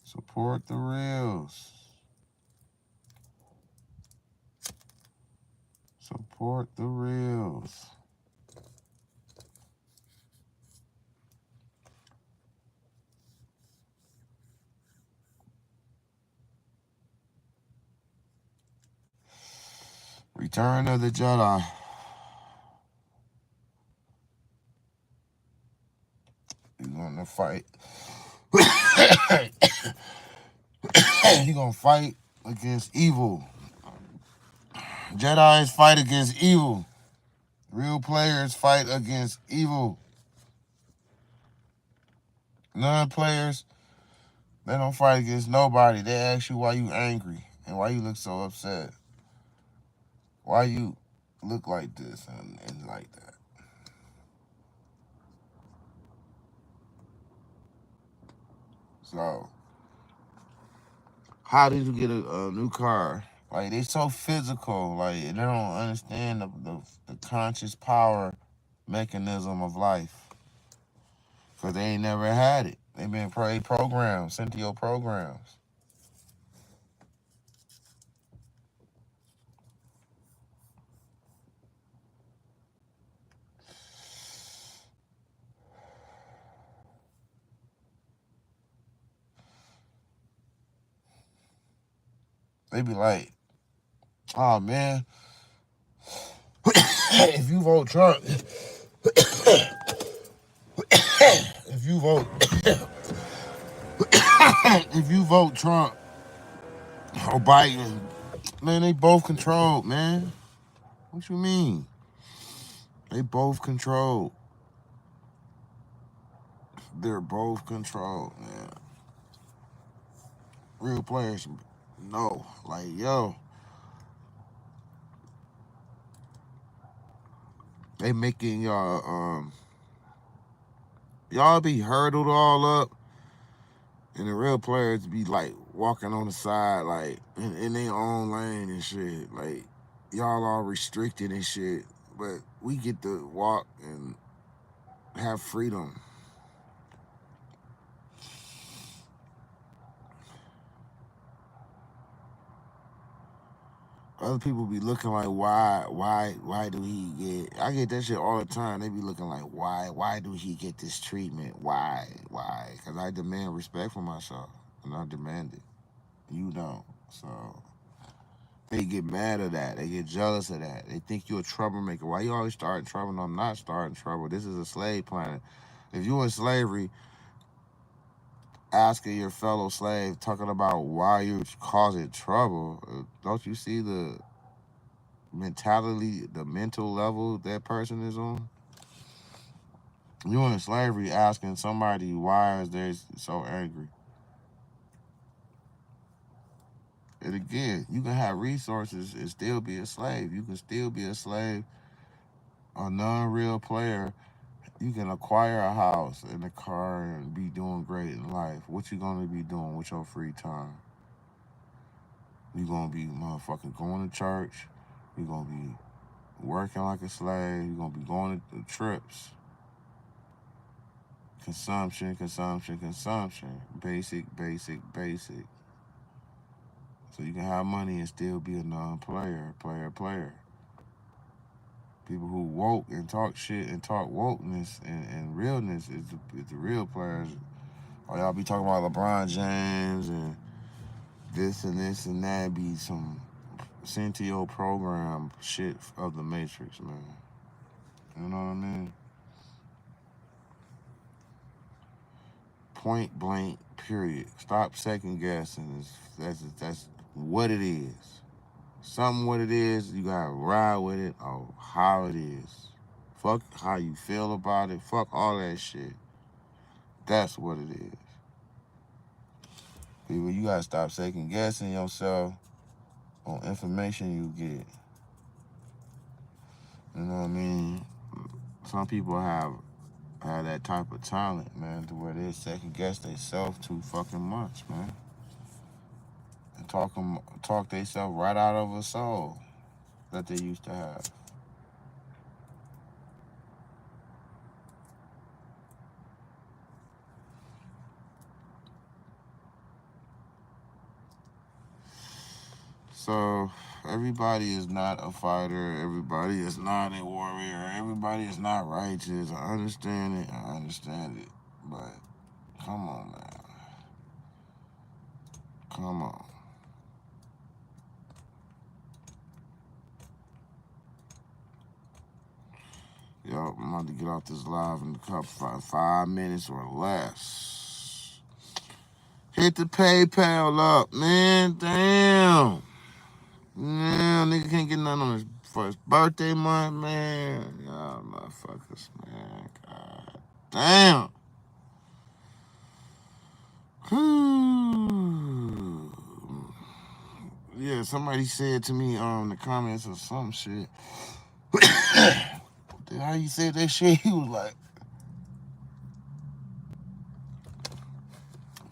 Support the reels. Support the reels. Return of the Jedi. He's gonna fight. He's gonna fight against evil. Jedi's fight against evil. Real players fight against evil. Non-players, they don't fight against nobody. They ask you why you angry and why you look so upset. Why you look like this and like that. So, how did you get a new car? Like, they so physical. Like, they don't understand the conscious power mechanism of life. Because they ain't never had it. They been programmed, sent to your programs. They be like, oh, man, if you vote Trump, if you vote, if you vote Trump or Biden, man, they both controlled, man. What you mean? They both controlled. They're both controlled, man. Real players, no. Like, yo, They making y'all be hurdled all up, and the real players be like walking on the side, like in their own lane and shit. Like y'all all restricted and shit, but we get to walk and have freedom. Other people be looking like, why do he get? I get that shit all the time. They be looking like, why do he get this treatment? Why? Because I demand respect for myself, and I demand it. You don't, so they get mad at that. They get jealous of that. They think you're a troublemaker. Why you always starting trouble? No, I'm not starting trouble. This is a slave planet. If you in slavery, asking your fellow slave, talking about why you're causing trouble, don't you see the mentality, the mental level that person is on? You in slavery asking somebody why is they so angry. And again, you can have resources and still be a slave. You can still be a slave, a non-real player. You can acquire a house and a car and be doing great in life. What you gonna be doing with your free time? You gonna be motherfucking going to church. You gonna be working like a slave. You gonna be going to trips. Consumption, consumption, consumption. Basic, basic, basic. So you can have money and still be a non-player, player. People who woke and talk shit and talk wokeness and realness is the real players. Or y'all be talking about LeBron James and this and that. Be some Centio program shit of the Matrix, man. You know what I mean? Point blank, period. Stop second guessing. That's what it is. Something what it is, you gotta ride with it or how it is. Fuck how you feel about it. Fuck all that shit. That's what it is. People, you gotta stop second guessing yourself on information you get. You know what I mean? Some people have that type of talent, man, to where they second guess themselves too fucking much, man. And talk themselves right out of a soul that they used to have. So everybody is not a fighter. Everybody is not a warrior. Everybody is not righteous. I understand it. I understand it. But come on, man. Come on. Yo, I'm about to get off this live in a couple 5 minutes or less. Hit the PayPal up, man. Damn. Man, nigga can't get nothing on his for his birthday month, man. Y'all motherfuckers, man. God damn. Yeah, somebody said to me the comments or some shit. How you said that shit? He was like,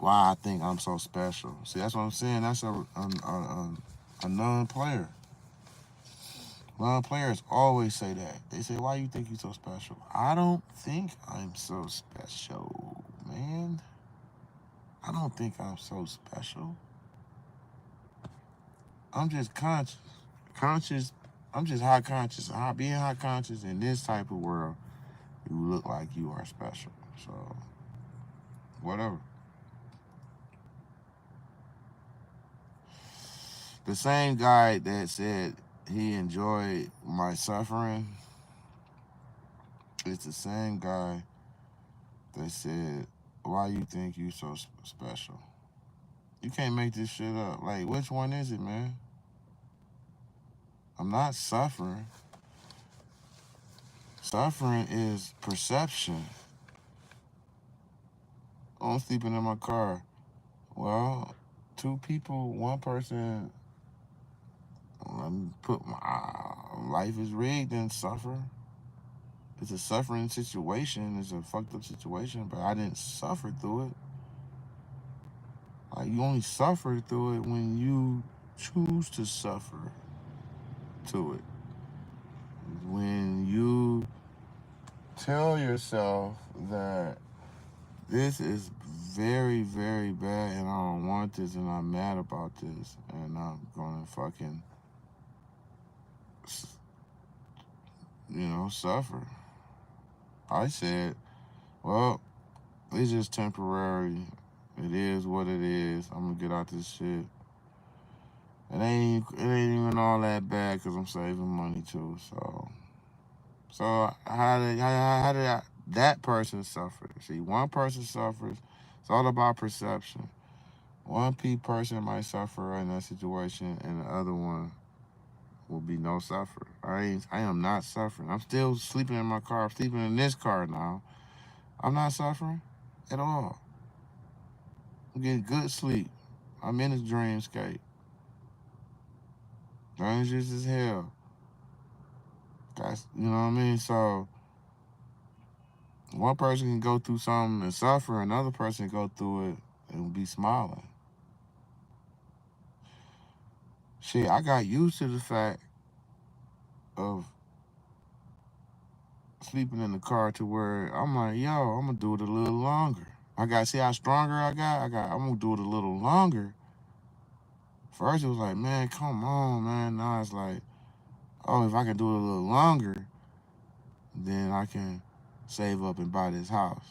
why I think I'm so special. See, that's what I'm saying. That's a non-player. Non-players always say that. They say, why you think you're so special? I don't think I'm so special, man. I don't think I'm so special. I'm just conscious. Conscious. I'm just high conscious. Being high conscious in this type of world, you look like you are special. So, whatever. The same guy that said he enjoyed my suffering, it's the same guy that said, why you think you so special? You can't make this shit up. Like, which one is it, man? I'm not suffering. Suffering is perception. Oh, I'm sleeping in my car. Well, two people, one person, let me put my life is rigged and suffer. It's a suffering situation. It's a fucked up situation, but I didn't suffer through it. Like, you only suffer through it when you choose to suffer to it. When you tell yourself that this is very, very bad and I don't want this and I'm mad about this and I'm gonna fucking, suffer. I said, well, it's just temporary. It is what it is. I'm gonna get out this shit. It ain't even all that bad because I'm saving money too. So how did that person suffer? See, one person suffers. It's all about perception. One person might suffer in that situation, and the other one will be no suffer. I am not suffering. I'm still sleeping in my car. I'm sleeping in this car now. I'm not suffering at all. I'm getting good sleep. I'm in a dreamscape. Dangerous as hell. You know what I mean? So one person can go through something and suffer, another person can go through it and be smiling. Shit, I got used to the fact of sleeping in the car to where I'm like, yo, I'm gonna do it a little longer. I got see how stronger I got. I'm gonna do it a little longer. First it was like, man, come on, man. Now it's like, oh, if I can do it a little longer, then I can save up and buy this house.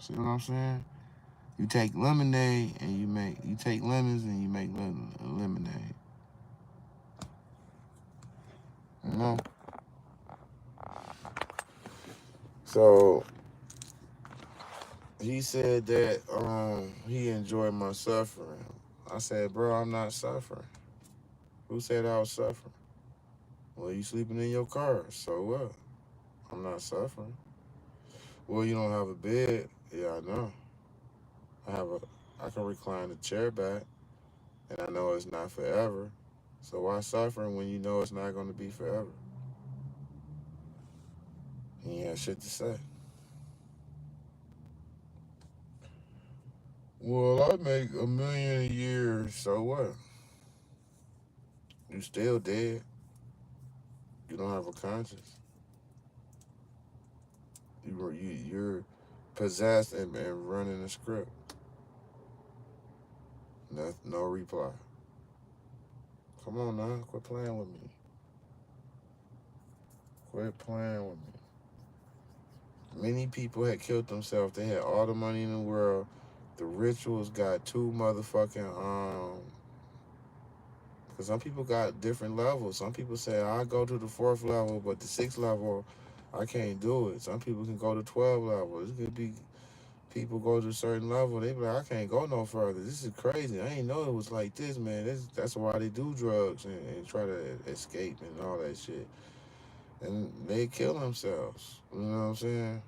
See what I'm saying? You take lemonade and you take lemons and you make lemonade. You know? So he said that he enjoyed my suffering. I said, bro, I'm not suffering. Who said I was suffering? Well, you sleeping in your car, so what? I'm not suffering. Well, you don't have a bed. Yeah, I know. I can recline the chair back, and I know it's not forever. So why suffering when you know it's not going to be forever? He ain't had shit to say. Well, I make $1 million a year, so what? You still dead. You don't have a conscience. You're possessed and running a script. No reply. Come on now, quit playing with me. Quit playing with me. Many people had killed themselves. They had all the money in the world. The rituals got two motherfucking because some people got different levels. Some people say I go to the 4th level, but the 6th level I can't do it. Some people can go to 12 levels. It could be people go to a certain level. They be like, I can't go no further. This is crazy. I ain't know it was like this, man. That's why they do drugs and try to escape and all that shit. And they kill themselves. You know what I'm saying?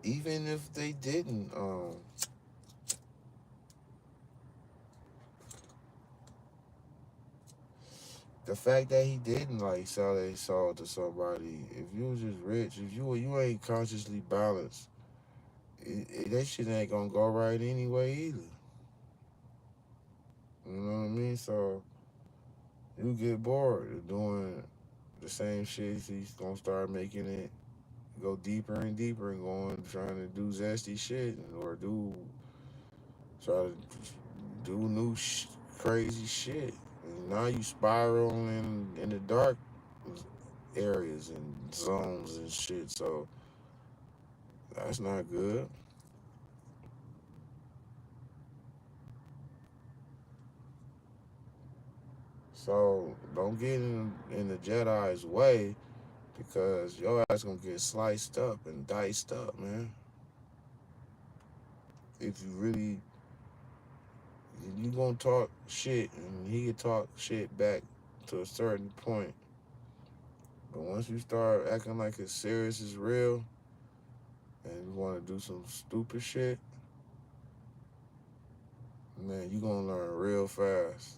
Even if they didn't, the fact that he didn't like sell a soul to somebody, if you was just rich, if you ain't consciously balanced, that shit ain't gonna go right anyway either. You know what I mean? So you get bored of doing the same shit. So he's gonna start making it go deeper and deeper and trying to do zesty shit or try to do new crazy shit. And now you spiral in the dark areas and zones and shit. So that's not good. So don't get in the Jedi's way because your ass gonna get sliced up and diced up, man. If you really you gonna talk shit and he can talk shit back to a certain point. But once you start acting like it's serious, it's real, and you want to do some stupid shit, man, you gonna learn real fast.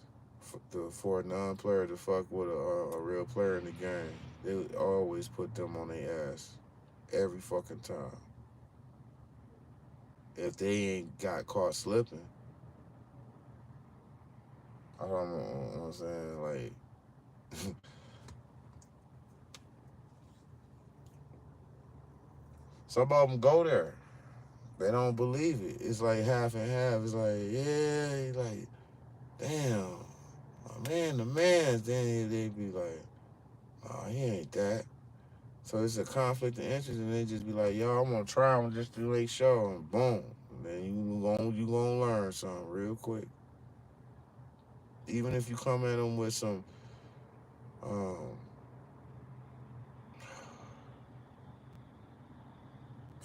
for a non-player to fuck with a real player in the game, they would always put them on their ass every fucking time. If they ain't got caught slipping, I don't know what I'm saying. Like, some of them go there. They don't believe it. It's like half and half. It's like, yeah, like, damn, my man, the man. Then they be like, oh, he ain't that. So it's a conflict of interest, and they just be like, yo, I'm gonna try him just to make sure, and boom. And then you gonna learn something real quick. Even if you come at him with some um,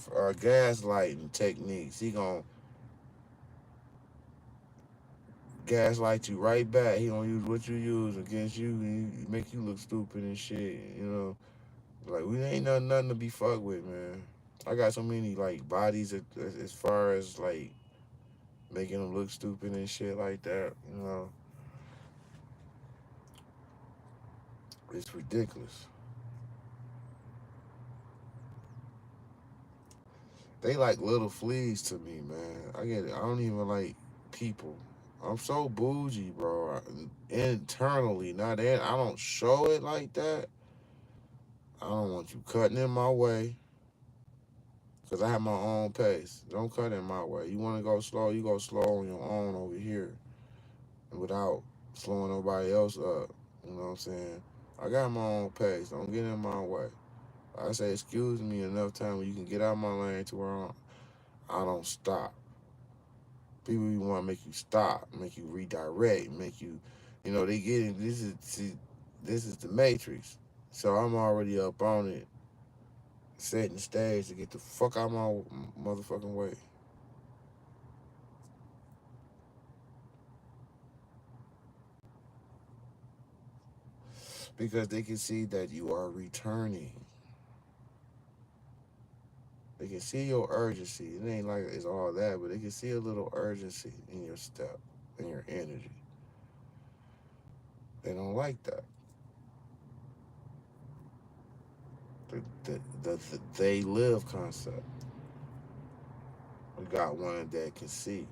gaslighting techniques, he gonna gaslight you right back. He gonna use what you use against you, and make you look stupid and shit. You know, like we ain't nothing to be fucked with, man. I got so many like bodies as far as like making them look stupid and shit like that. You know, it's ridiculous. They like little fleas to me, man. I get it. I don't even like people. I'm so bougie, bro. Internally, not in. I don't show it like that. I don't want you cutting in my way because I have my own pace. Don't cut in my way. You want to go slow, you go slow on your own over here without slowing nobody else up. You know what I'm saying? I got my own pace. Don't get in my way. I say excuse me enough time where you can get out of my lane to where I don't stop. People want to make you stop, make you redirect, make you, they get in. This is the matrix. So I'm already up on it, setting the stage to get the fuck out of my motherfucking way. Because they can see that you are returning. They can see your urgency. It ain't like it's all that, but they can see a little urgency in your step, in your energy. They don't like that. The they live concept. We got one that can see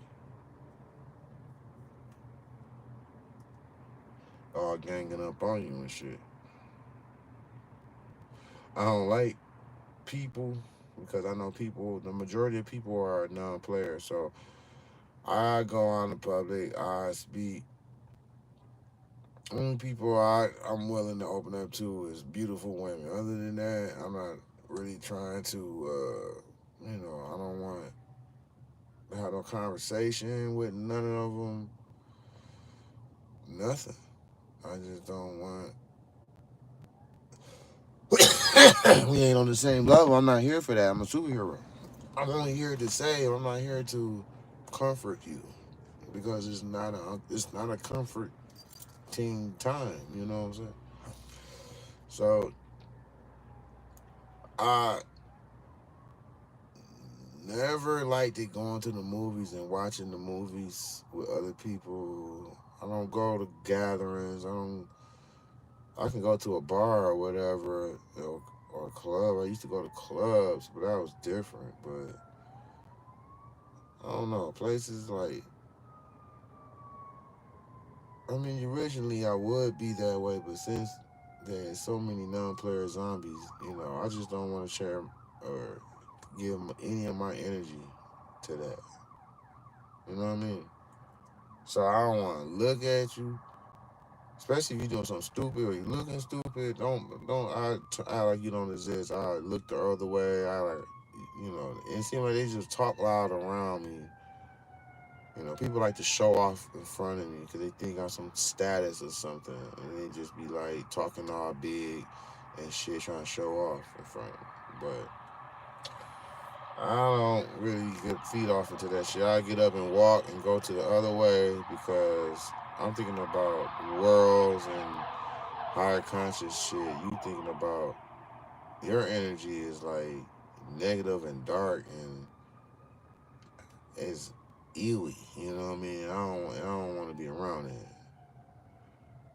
all ganging up on you and shit. I don't like people because I know people, the majority of people are non-players. So I go on the public, I speak. Only people I'm willing to open up to is beautiful women. Other than that, I'm not really trying to, I don't want to have no conversation with none of them. Nothing. I just don't want. We ain't on the same level. I'm not here for that. I'm a superhero. I'm only here to save. I'm not here to comfort you because it's not a comforting time. You know what I'm saying? So I never liked it going to the movies and watching the movies with other people. I don't go to gatherings. I can go to a bar or whatever, or a club. I used to go to clubs, but that was different. But I don't know, places like, I mean, originally I would be that way, but since there's so many non-player zombies, I just don't want to share or give any of my energy to that. You know what I mean? So I don't want to look at you, especially if you're doing something stupid or you're looking stupid. Don't act like you don't exist. I look the other way. I like, and it seems like they just talk loud around me. People like to show off in front of me because they think I'm some status or something, and they just be like talking all big and shit, trying to show off in front of me. But I don't really get feed off into that shit. I get up and walk and go to the other way because I'm thinking about worlds and higher conscious shit. You thinking about your energy is like negative and dark and it's ewy. You know what I mean? I don't want to be around it.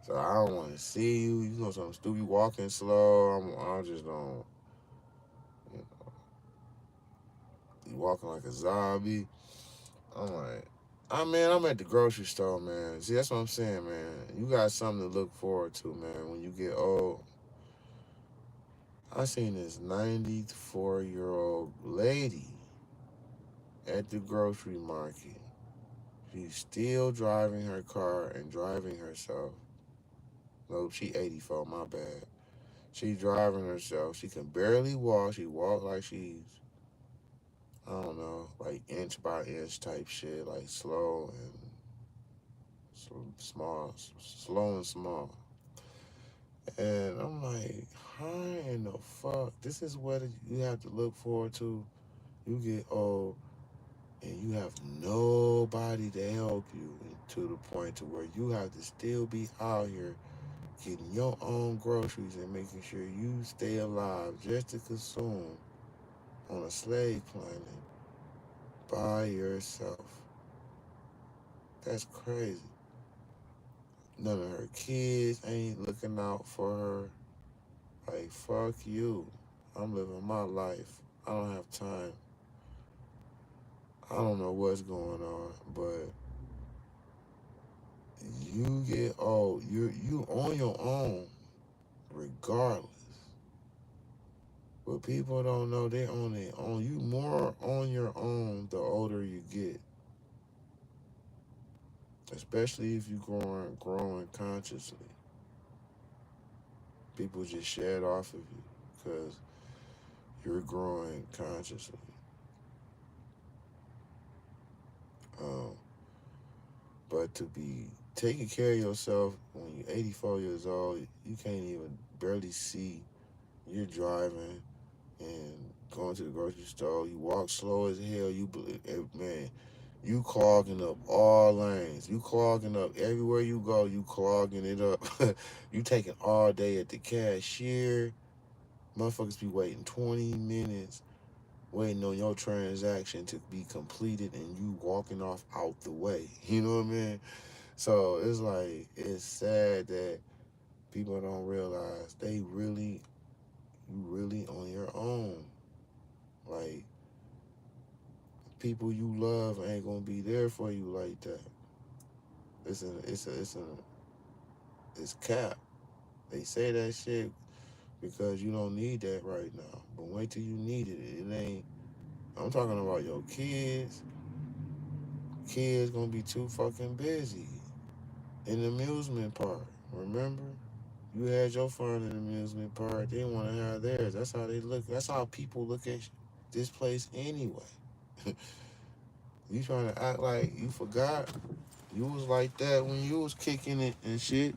So I don't want to see you. You know something stupid. You walking slow. I just don't. You know, you walking like a zombie. I'm like, I'm at the grocery store, man. See, that's what I'm saying, man. You got something to look forward to, man. When you get old, I seen this 94-year-old lady at the grocery market. She's still driving her car and driving herself. No, she 84, my bad. She driving herself. She can barely walk. She walk like she's, I don't know, like inch by inch type shit, like slow and small, slow and small. And I'm like, how in the fuck? This is what you have to look forward to. You get old and you have nobody to help you to the point to where you have to still be out here getting your own groceries and making sure you stay alive just to consume on a slave planet by yourself. That's crazy. None of her kids ain't looking out for her. Like, fuck you. I'm living my life. I don't have time. I don't know what's going on, but you get old. You on your own, regardless. But people don't know they on their own. You more on your own the older you get. Especially if you growing consciously. People just shed off of you because you're growing consciously. Um, but to be taking care of yourself when you're 84 years old, you can't even barely see. You're driving and going to the grocery store. You walk slow as hell. Man, you clogging up all lanes. You clogging up everywhere you go. You clogging it up. You taking all day at the cashier. Motherfuckers be waiting 20 minutes waiting on your transaction to be completed and you walking off out the way. You know what I mean? So it's like, it's sad that people don't realize you really on your own. Like, people you love ain't gonna be there for you like that. It's cap. They say that shit because you don't need that right now. But wait till you need it. It ain't. I'm talking about your kids. Kids gonna be too fucking busy in the amusement park. Remember, you had your fun in the amusement park. They want to have theirs. That's how they look. That's how people look at this place anyway. You trying to act like you forgot you was like that when you was kicking it and shit.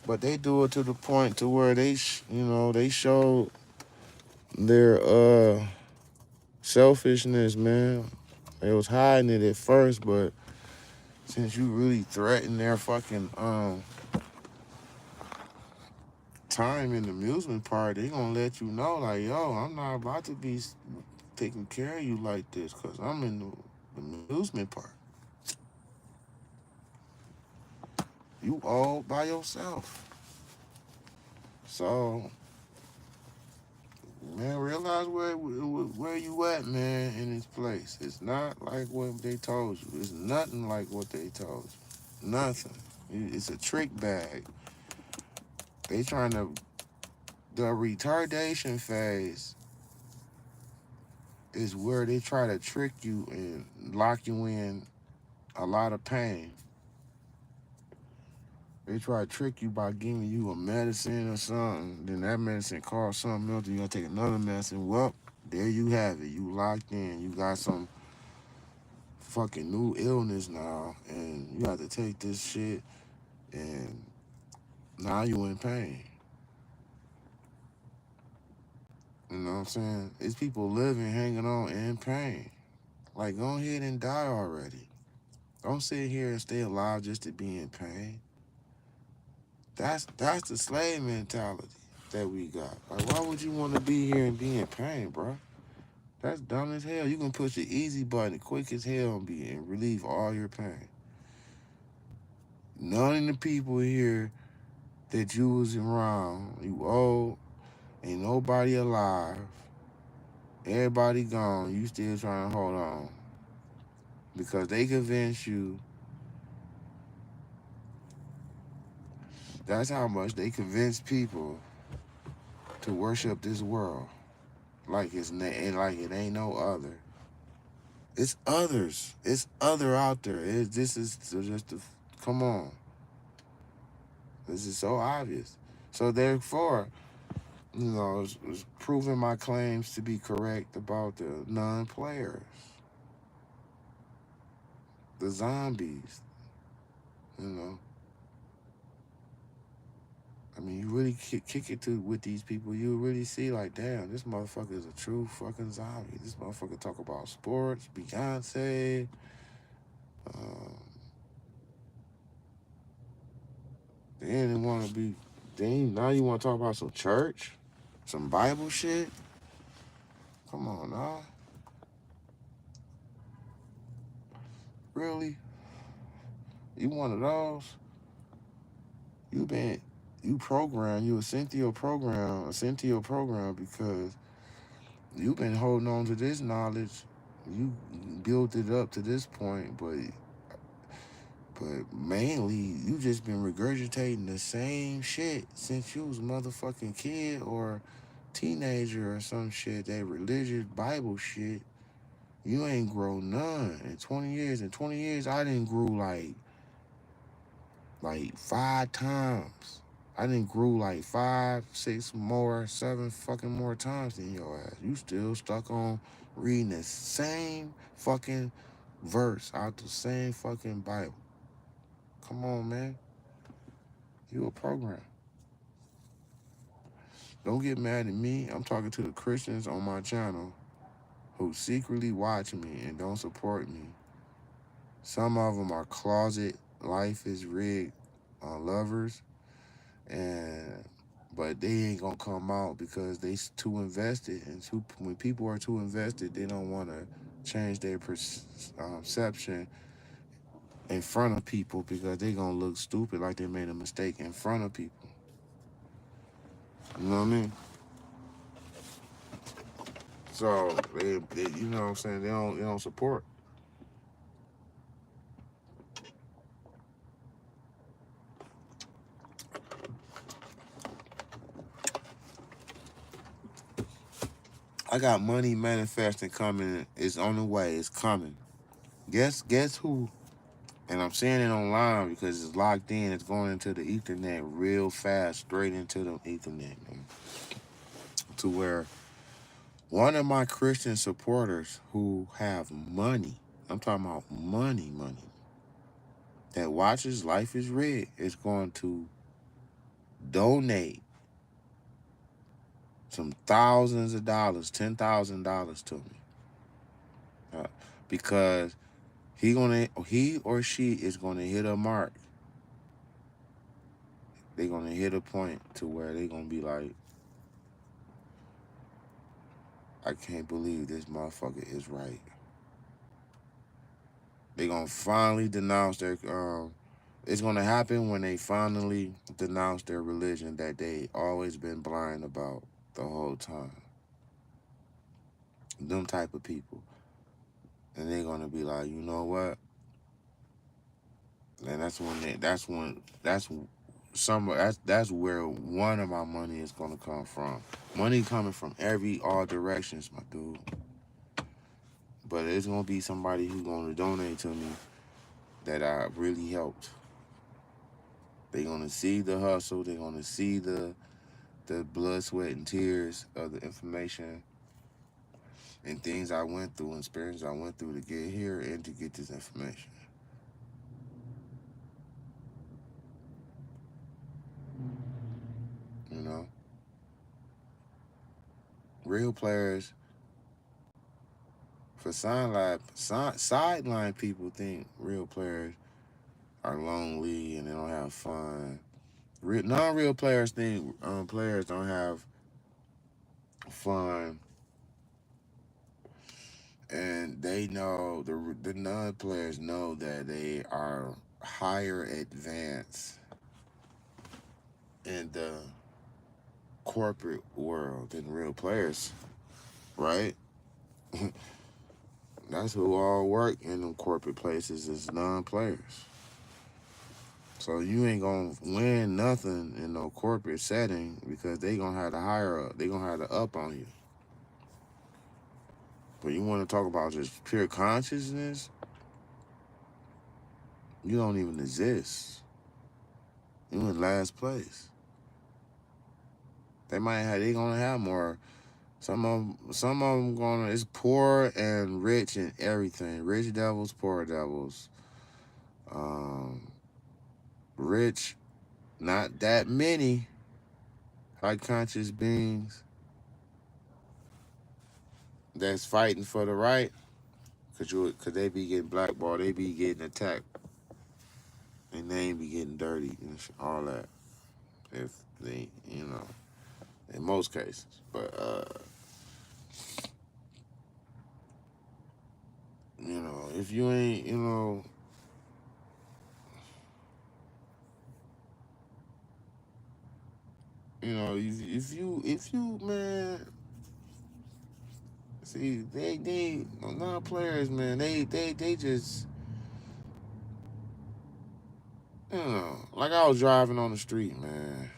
But they do it to the point to where they show their selfishness, man. They was hiding it at first, but since you really threaten their fucking time in the amusement park, they gonna let you know, like, yo, I'm not about to be taking care of you like this, cause I'm in the amusement park. You all by yourself. So, man, realize where you at, man, in this place. It's not like what they told you. It's nothing like what they told you. Nothing. It's a trick bag. They trying to the retardation phase is where they try to trick you and lock you in a lot of pain. They try to trick you by giving you a medicine or something. Then that medicine costs something else. You gotta take another medicine. Well, there you have it. You locked in. You got some fucking new illness now, and you have to take this shit, and now you in pain. You know what I'm saying? It's people living, hanging on in pain. Like, go ahead and die already. Don't sit here and stay alive just to be in pain. That's the slave mentality that we got. Like, why would you want to be here and be in pain, bro? That's dumb as hell. You can push the easy button quick as hell and relieve all your pain. None of the people here that you was around, you old, ain't nobody alive, everybody gone, you still trying to hold on. Because they convince you, that's how much they convince people to worship this world. Like like it ain't no other. It's others. It's other out there. This is just come on. This is so obvious. So therefore, it's proving my claims to be correct about the non-players, the zombies. You know, I mean, you really kick it to with these people, you really see like, damn, this motherfucker is a true fucking zombie. This motherfucker talk about sports, Beyonce. Um, then they want to be. Then now you want to talk about some church, some Bible shit. Come on, now. Really? You one of those? You been you programmed, you a Cynthia program because you've been holding on to this knowledge. You built it up to this point, but mainly you just been regurgitating the same shit since you was a motherfucking kid or teenager or some shit, that religious Bible shit. You ain't grown none in 20 years. In 20 years, I didn't grew like 5 times. I didn't grew like 5, 6 more, 7 fucking more times than your ass. You still stuck on reading the same fucking verse out the same fucking Bible. Come on, man. You a program. Don't get mad at me. I'm talking to the Christians on my channel who secretly watch me and don't support me. Some of them are closet Lifeizzrigged lovers, and but they ain't gonna come out because they too invested. And when people are too invested, they don't want to change their perception in front of people because they gonna look stupid like they made a mistake in front of people. You know what I mean? So they you know what I'm saying, they don't support. I got money manifesting coming. It's on the way. It's coming. Guess who? And I'm saying it online because it's locked in. It's going into the Ethernet real fast, straight into the Ethernet, man. To where one of my Christian supporters who have money, I'm talking about money, that watches Lifeizzrigged is going to donate some thousands of dollars, $10,000 to me, uh, because he or she is gonna hit a mark. They're gonna hit a point to where they're gonna be like, I can't believe this motherfucker is right. They're gonna finally denounce their it's gonna happen when they finally denounce their religion that they always been blind about the whole time. Them type of people. And they're gonna be like, you know what? And that's where one of my money is gonna come from. Money coming from all directions, my dude. But it's gonna be somebody who's gonna donate to me that I really helped. They're gonna see the hustle. They're gonna see the blood, sweat, and tears of the information and things I went through, and experiences I went through to get here and to get this information. You know, real players for sideline people think real players are lonely and they don't have fun. Non-real players think players don't have fun, and they know the non-players know that they are higher advance in the corporate world than real players, right? That's who all work in them corporate places is non-players. So you ain't gonna win nothing in no corporate setting because they gonna have to hire up. They gonna have to up on you. But you want to talk about just pure consciousness? You don't even exist. You in last place. They gonna have more. Some of them gonna. It's poor and rich and everything. Rich devils, poor devils. Um, Rich, not that many high conscious beings that's fighting for the right. Cause they be getting blackballed. They be getting attacked. Their name be getting dirty and all that. If they, in most cases. But if you ain't, if you man, see they non-players, man, they just, like I was driving on the street, man.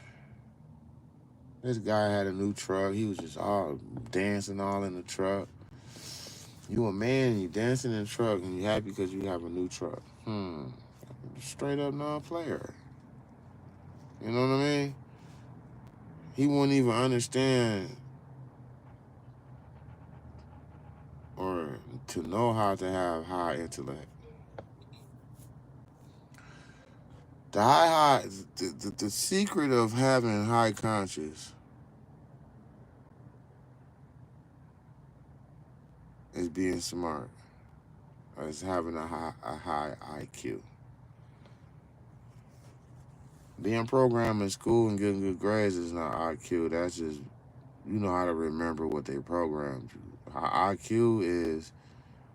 This guy had a new truck. He was just all dancing all in the truck. You a man, you dancing in the truck, and you happy because you have a new truck. Straight up non-player. You know what I mean? He wouldn't even understand or to know how to have high intellect. The secret of having high conscious is being smart. Or is having a high IQ. Being programmed in school and getting good grades is not IQ. That's just, you know how to remember what they programmed you. IQ is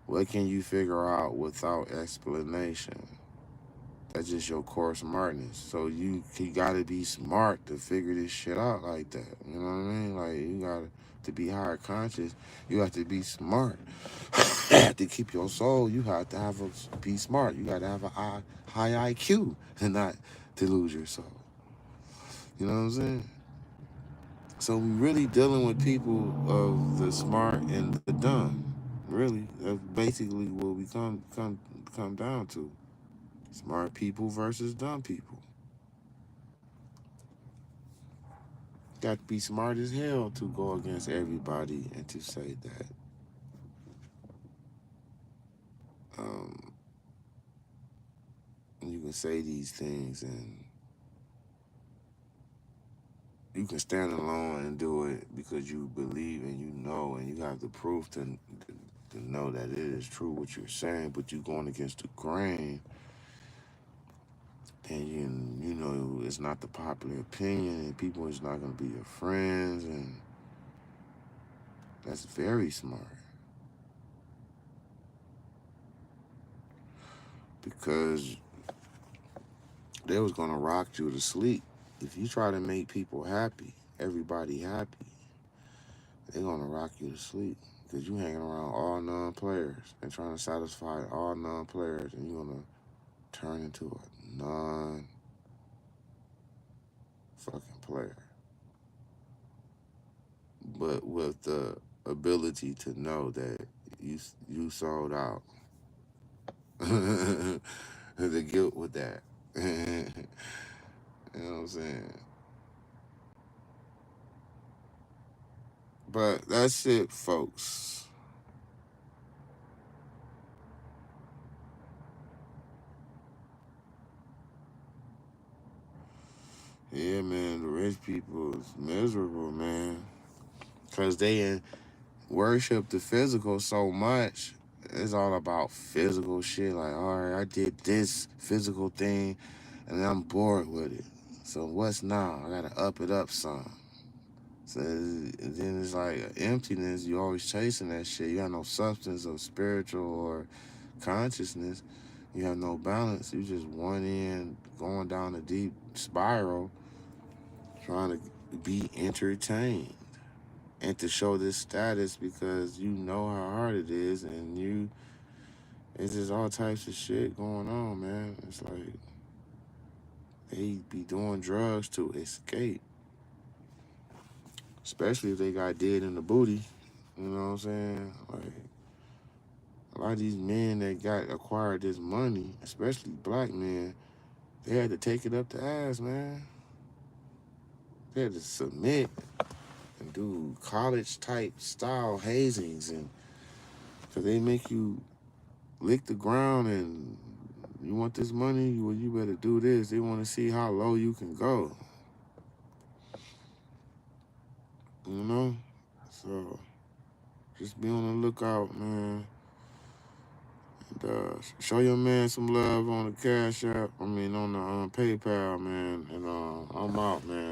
what can you figure out without explanation. That's just your core smartness. So you gotta be smart to figure this shit out like that. You know what I mean? Like you gotta to be higher conscious. You have to be smart to keep your soul. You have to be smart. You gotta have a high IQ and not to lose your soul. You know what I'm saying? So we really dealing with people of the smart and the dumb. Really, that's basically what we come down to. Smart people versus dumb people. Got to be smart as hell to go against everybody and to say that um, you can say these things and you can stand alone and do it because you believe and and you have the proof to know that it is true what you're saying, but you going against the grain and you know it's not the popular opinion and people is not going to be your friends, and that's very smart because they was going to rock you to sleep. If you try to make people happy, everybody happy, they're going to rock you to sleep because you hanging around all non-players and trying to satisfy all non-players, and you're going to turn into a non-fucking player. But with the ability to know that you sold out. The guilt with that. You know what I'm saying? But that's it, folks. Yeah, man, the rich people is miserable, man. Because they worship the physical so much. It's all about physical shit. Like, all right, I did this physical thing, and I'm bored with it. So what's now? I gotta up it up some. So then it's like emptiness. You always chasing that shit. You got no substance of spiritual or consciousness. You have no balance. You just one end going down a deep spiral, trying to be entertained and to show this status because you know how hard it is, and it's just all types of shit going on, man. It's like they be doing drugs to escape, especially if they got dead in the booty. You know what I'm saying? Like a lot of these men that got acquired this money, especially black men, they had to take it up the ass, man. They had to submit and do college type style hazings, and so they make you lick the ground and you want this money, well, you better do this. They want to see how low you can go, you know? So just be on the lookout, man. And show your man some love on the Cash App. I mean, on the PayPal, man. And I'm out, man.